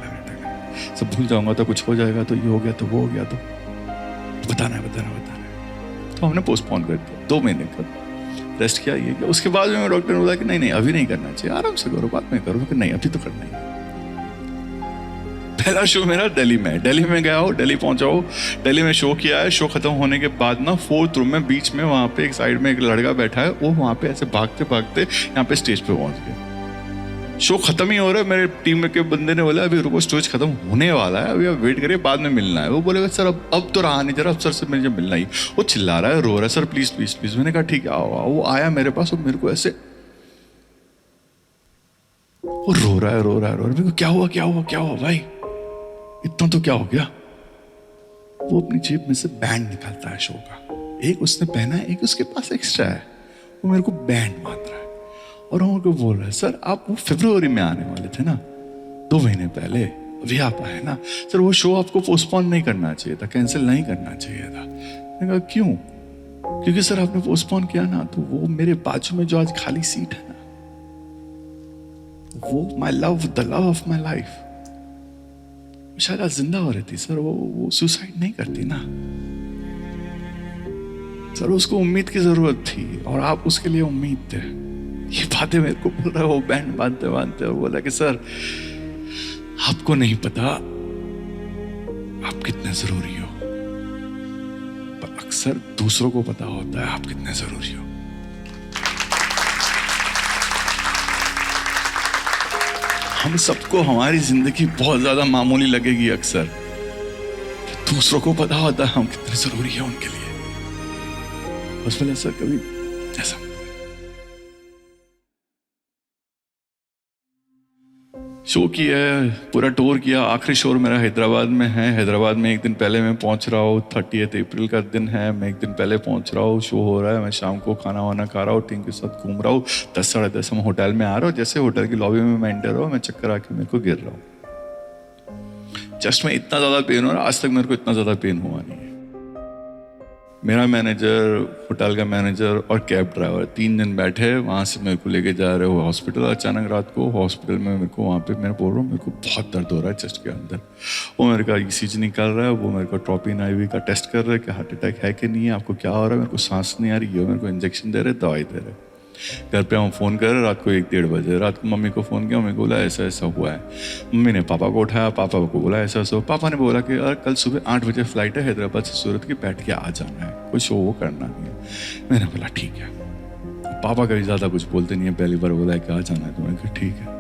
सब भूल जाऊंगा तो कुछ हो जाएगा, तो ये हो गया तो वो हो गया, तो बताना है। तो हमने पोस्टपोन कर दिया, 2 महीने का रेस्ट किया, ये किया। उसके बाद में डॉक्टर ने बोला कि नहीं नहीं अभी नहीं करना चाहिए, आराम से करो, बाद में करो। कि नहीं अभी तो करना ही। पहला शो मेरा दिल्ली में गया हो, दिल्ली पहुंचा हो, दिल्ली में शो किया है। शो खत्म होने के बाद ना 4th रूम में बीच में वहां पे एक साइड में एक लड़का बैठा है, वो वहां पे ऐसे भागते भागते यहाँ पे स्टेज पे पहुंच गया। शो खत्म ही हो रहा है, मेरे टीम के बंदे ने बोला अभी रुको, स्टेज खत्म होने वाला है, अभी आप वेट करिए, बाद में मिलना है। वो बोलेगा सर अब तो रहा नहीं, जरा अब सर से मुझे मिलना ही। वो चिल्ला रहा है, रो रहा है, सर प्लीज प्लीज प्लीज। मैंने कहा ठीक है आओ। वो आया मेरे पास और मेरे को ऐसे, वो रो रहा है। मेरे को क्या हुआ भाई, इतना तो क्या हो गया। वो अपनी जेब में से बैंड निकालता है शो का, एक उसने पहना है, एक उसके पास एक्स्ट्रा है। वो मेरे को बैंड बांध रहा है और हम को बोल रहा है सर आप वो फरवरी में आने वाले थे ना, 2 महीने पहले, अभी आप आए ना सर, वो शो आपको पोस्टपोन नहीं करना चाहिए था, कैंसिल नहीं करना चाहिए था। मैंने कहा क्यों? क्योंकि सर आपने पोस्टपोन किया ना, तो वो मेरे बाजू में जो आज खाली सीट है ना, वो my love, the love of my life, शायद आज जिंदा हो रहती सर, वो सुसाइड नहीं करती ना सर, उसको उम्मीद की जरूरत थी और आप उसके लिए उम्मीद थे। ये बातें मेरे को बोल रहा है वो बैंड बांधते बांधते, और बोला कि सर आपको नहीं पता आप कितने जरूरी हो, पर अक्सर दूसरों को पता होता है आप कितने जरूरी हो। हम सबको हमारी जिंदगी बहुत ज्यादा मामूली लगेगी अक्सर, दूसरों को पता होता है हम कितने जरूरी है उनके लिए। उस वेले सर कभी ऐसा शो किया, पूरा टूर किया। आखिरी शो मेरा हैदराबाद में है। हैदराबाद में एक दिन पहले मैं पहुंच रहा हूँ, 30 अप्रैल का दिन है, मैं एक दिन पहले पहुंच रहा हूँ। शो हो रहा है, मैं शाम को खाना वाना खा रहा हूँ, टीम के साथ घूम रहा हूँ। 10 साढ़े 10 हम होटल में आ रहा हूँ। जैसे होटल की लॉबी में मैं एंटर हुआ, मैं चक्कर आके मेरे को गिर रहा हूँ। चेस्ट में इतना ज़्यादा पेन हो रहा है, आज तक मेरे को इतना ज़्यादा पेन हुआ नहीं है। मेरा मैनेजर, होटल का मैनेजर और कैब ड्राइवर 3 दिन बैठे, वहाँ से मेरे को लेके जा रहे हो हॉस्पिटल। अचानक रात को हॉस्पिटल में मेरे को वहाँ पे मैं बोल रहा हूँ मेरे को बहुत दर्द हो रहा है चेस्ट के अंदर। वो मेरे का ECG निकाल रहा है, वो मेरे को ट्रोपिन IV का टेस्ट कर रहा है कि हार्ट अटैक है कि नहीं है, आपको क्या हो रहा है। मेरे को सांस नहीं आ रही है, मेरे को इंजेक्शन दे रहे, दवाई दे रहे। घर पे हम फ़ोन कर रहे, रात को 1-1:30 बजे। रात को मम्मी को फ़ोन किया, मम्मी को बोला ऐसा ऐसा हुआ है। मम्मी ने पापा को उठाया, पापा को बोला ऐसा ऐसा। पापा ने बोला कि यार कल सुबह 8 बजे फ्लाइट है हैदराबाद से सूरत की, बैठ के आ जाना है, कोई शो वो करना नहीं है। मैंने बोला ठीक है। पापा कभी ज़्यादा कुछ बोलते नहीं है, पहली बार बोला है कि आ जाना है, तो मैंने कहा ठीक है।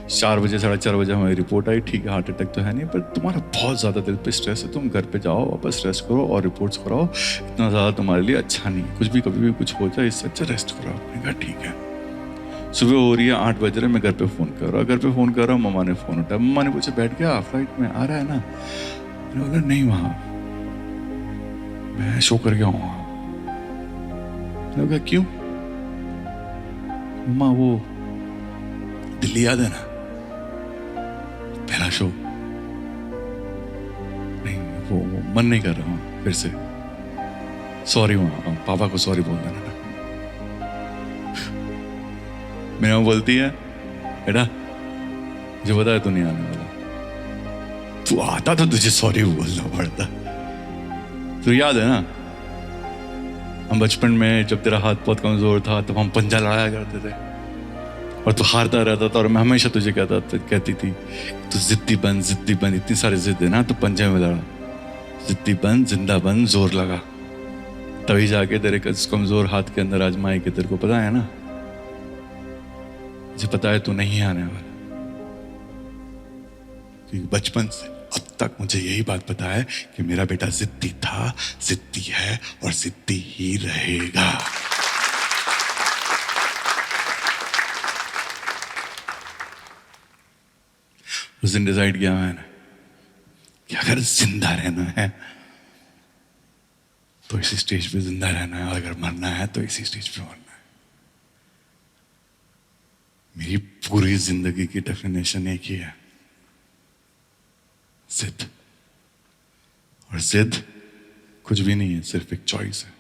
4 बजे 4:30 बजे हमारी रिपोर्ट आई, ठीक है हार्ट अटैक तो है नहीं, पर तुम्हारा बहुत ज़्यादा दिल पे स्ट्रेस है, तुम घर पे जाओ, वापस रेस्ट करो और रिपोर्ट्स कराओ, इतना ज़्यादा तुम्हारे लिए अच्छा नहीं, कुछ भी कभी भी कुछ हो जाए, इससे अच्छा रेस्ट करो। मैंने कहा ठीक है। सुबह हो रही है, 8 बज रहे, मैं घर पे फ़ोन कर रहा हूँ, घर पे फ़ोन कर रहा हूँ, मम्मा ने फ़ोन उठाया, मम्मा ने पूछा बैठ गया फ्लाइट में, आ रहा है ना? मैंने बोला नहीं वहाँ, मैं शो कर गया हूँ वहाँ। मैंने कहा क्यों? मम्मा वो दिल्ली याद है ना, पहला शो, नहीं वो मन नहीं कर रहा हूँ फिर से, सॉरी वहाँ, पापा को सॉरी बोल देना। मेरी माँ बोलती है बेटा मुझे पता है तू नहीं आने वाला, तू आता तो तुझे सॉरी बोलना पड़ता। तो याद है ना हम बचपन में जब तेरा हाथ बहुत कमजोर था तब हम पंजा लड़ाया करते थे और तू हारता रहता था और मैं हमेशा तुझे कहती थी तू जिद्दी बन, इतनी सारी जिद है ना, तो पंजे में लड़ा, जिद्दी बन, जिंदा बन, जोर लगा, तभी जाके तेरे कमजोर हाथ के अंदर आजमाई के, तेरे को पता है ना, मुझे पता है तू नहीं आने वाला। क्योंकि बचपन से अब तक मुझे यही बात पता है कि मेरा बेटा जिद्दी था, जिद्दी है और जिद्दी ही रहेगा। उस दिन डिसाइड किया मैंने कि अगर जिंदा रहना है तो इसी स्टेज पे जिंदा रहना है, और अगर मरना है तो इसी स्टेज पे मरना है। मेरी पूरी जिंदगी की डेफिनेशन एक ही है, जिद। और जिद कुछ भी नहीं है, सिर्फ एक चॉइस है।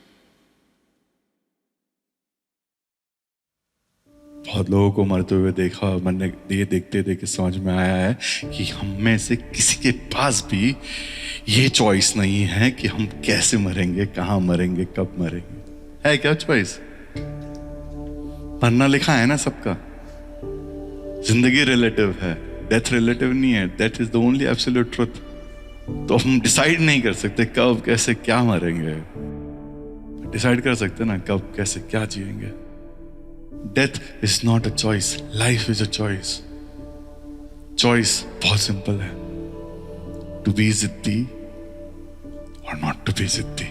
बहुत लोगों को मरते हुए देखा, मैंने ये देखते देखते समझ में आया है कि हम में से किसी के पास भी ये चॉइस नहीं है कि हम कैसे मरेंगे, कहां मरेंगे, कब मरेंगे। है क्या चॉइस? मरना लिखा है ना सबका। जिंदगी रिलेटिव है, डेथ रिलेटिव नहीं है। Death is the only absolute truth. तो हम डिसाइड नहीं कर सकते कब, कैसे, क्या मरेंगे। डिसाइड कर सकते ना कब, कैसे, क्या जिएंगे। Death is not a choice, life is a choice. Choice बहुत सिंपल है, टू बी जिद्दी और नॉट टू बी जिद्दी।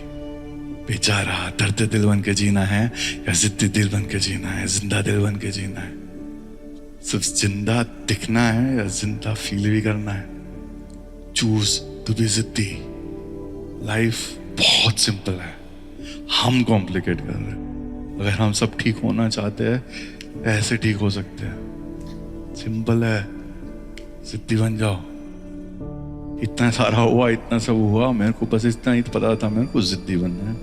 बेचारा दर्द दिल बन के जीना है या जिद्दी दिल बन के जीना है, जिंदा दिल बन के जीना है। सिर्फ जिंदा दिखना है या जिंदा फील भी करना है। चूज टू बी जिद्दी। लाइफ बहुत सिंपल है, हम कॉम्प्लिकेट कर रहे हैं। अगर हम सब ठीक होना चाहते हैं ऐसे ठीक हो सकते हैं। सिंपल है, जिद्दी बन जाओ। इतना सारा हुआ, इतना सब हुआ, मेरे को बस इतना ही पता था मेरे को जिद्दी बनना है।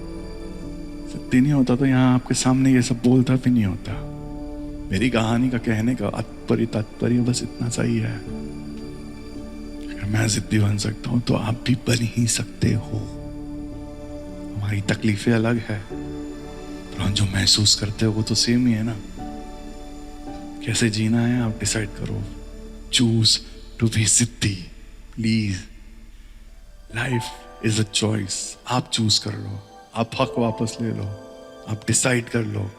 जिद्दी नहीं होता तो यहाँ आपके सामने ये सब बोलता भी नहीं होता। मेरी कहानी का कहने का तात्पर्य बस इतना सा ही है। अगर मैं जिद्दी बन सकता हूं तो आप भी बन ही सकते हो। हमारी तकलीफें अलग है, पर हम जो महसूस करते हो वो तो सेम ही है ना। कैसे जीना है आप डिसाइड करो। चूज टू बी जिद्दी please. Life is a choice. आप चूज कर लो, आप हक वापस ले लो, आप डिसाइड कर लो।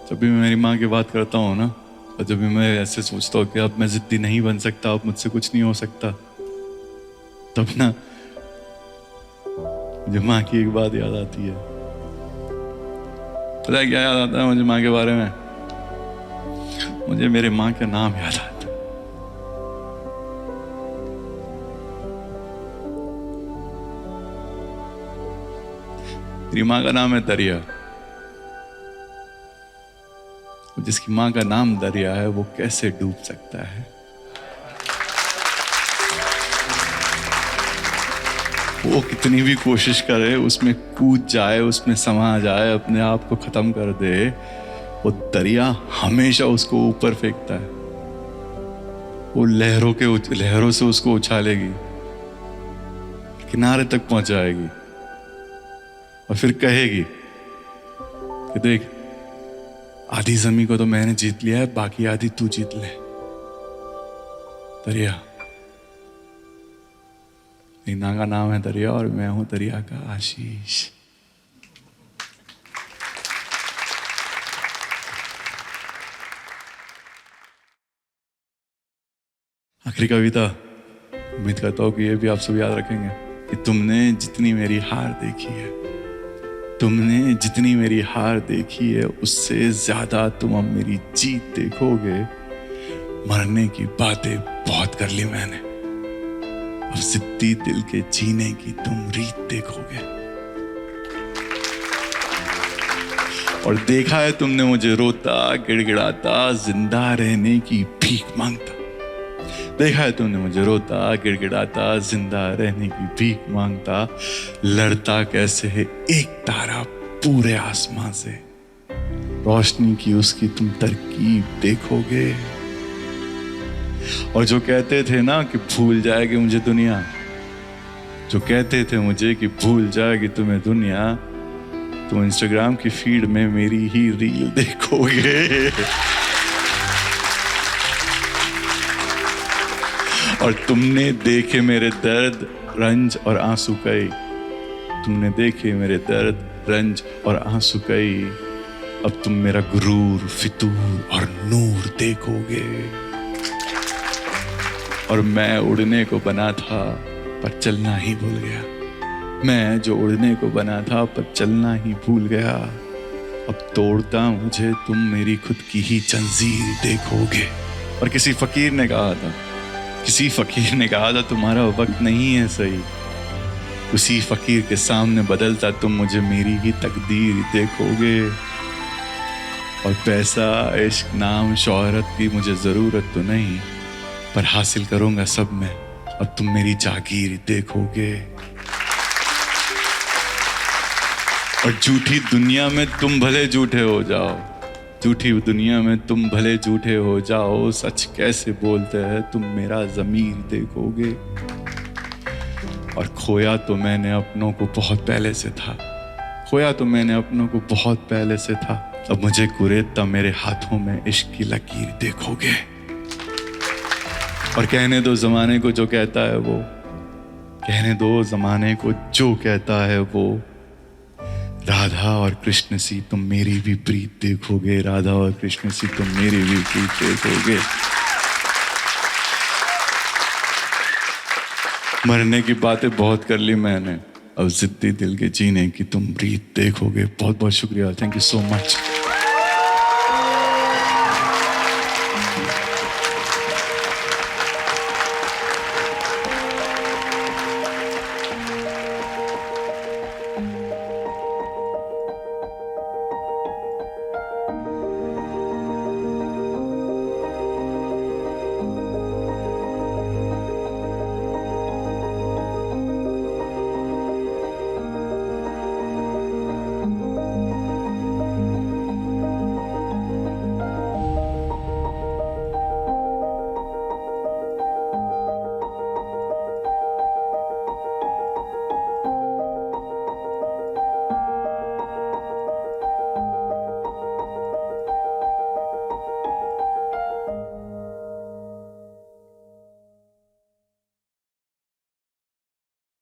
जब भी मैं मेरी माँ की बात करता हूँ ना, और जब भी मैं ऐसे सोचता हूँ कि अब मैं जिद्दी नहीं बन सकता, अब मुझसे कुछ नहीं हो सकता, तब ना मुझे माँ की एक बात याद आती है। पता है क्या याद आता है मुझे माँ के बारे में? मुझे मेरे माँ का नाम याद आता है। मेरी माँ का नाम है दरिया। जिसकी माँ का नाम दरिया है वो कैसे डूब सकता है? वो कितनी भी कोशिश करे, उसमें कूद जाए, उसमें समा जाए, अपने आप को खत्म कर दे, वो दरिया हमेशा उसको ऊपर फेंकता है। वो लहरों से उसको उछालेगी, किनारे तक पहुंचाएगी और फिर कहेगी कि देख, आधी जमीन को तो मैंने जीत लिया है, बाकी आधी तू जीत ले। दरिया। रीना का नाम है दरिया और मैं हूं दरिया का आशीष। आखिरी कविता, उम्मीद करता हूं कि ये भी आप सब याद रखेंगे कि तुमने जितनी मेरी हार देखी है तुमने जितनी मेरी हार देखी है उससे ज्यादा तुम अब मेरी जीत देखोगे। मरने की बातें बहुत कर ली मैंने, अब जिद्दी दिल के जीने की तुम रीत देखोगे। और देखा है तुमने मुझे रोता गिड़गिड़ाता जिंदा रहने की भीख मांगता। देखा है तुमने मुझे रोता गिड़गिड़ाता जिंदा रहने की भीख मांगता। लड़ता कैसे है एक तारा पूरे आसमां से, रोशनी की उसकी तुम तरकीब देखोगे। और जो कहते थे ना कि भूल जाएगी मुझे दुनिया, जो कहते थे मुझे कि भूल जाएगी तुम्हें दुनिया, तुम इंस्टाग्राम की फीड में मेरी ही रील देखोगे। और तुमने देखे मेरे दर्द रंज और आंसू कई, तुमने देखे मेरे दर्द रंज और आंसू कई। अब तुम मेरा गुरूर फितूर और नूर देखोगे। और मैं उड़ने को बना था पर चलना ही भूल गया, मैं जो उड़ने को बना था पर चलना ही भूल गया। अब तोड़ता मुझे तुम मेरी खुद की ही जंजीर देखोगे। और किसी फकीर ने कहा था, किसी फकीर ने कहा था तुम्हारा वक्त नहीं है सही। उसी फकीर के सामने बदलता तुम मुझे मेरी ही तकदीर देखोगे। और पैसा इश्क नाम शोहरत की मुझे जरूरत तो नहीं, पर हासिल करूंगा सब मैं, अब तुम मेरी जागीर देखोगे। और झूठी दुनिया में तुम भले झूठे हो जाओ, झूठी दुनिया में तुम भले झूठे हो जाओ, सच कैसे बोलते हैं तुम मेरा ज़मीर देखोगे। और खोया तो मैंने अपनों को बहुत पहले से था, खोया तो मैंने अपनों को बहुत पहले से था। अब मुझे कुरेदता मेरे हाथों में इश्क की लकीर देखोगे। और कहने दो ज़माने को जो कहता है वो, कहने दो ज़माने को जो कहता है वो, राधा और कृष्ण सी तुम मेरी भी प्रीत देखोगे। राधा और कृष्ण सी तुम मेरी भी प्रीत देखोगे। मरने की बातें बहुत कर ली मैंने, अब जिद्दी दिल के जीने की तुम रीत देखोगे। बहुत बहुत शुक्रिया, थैंक यू सो मच।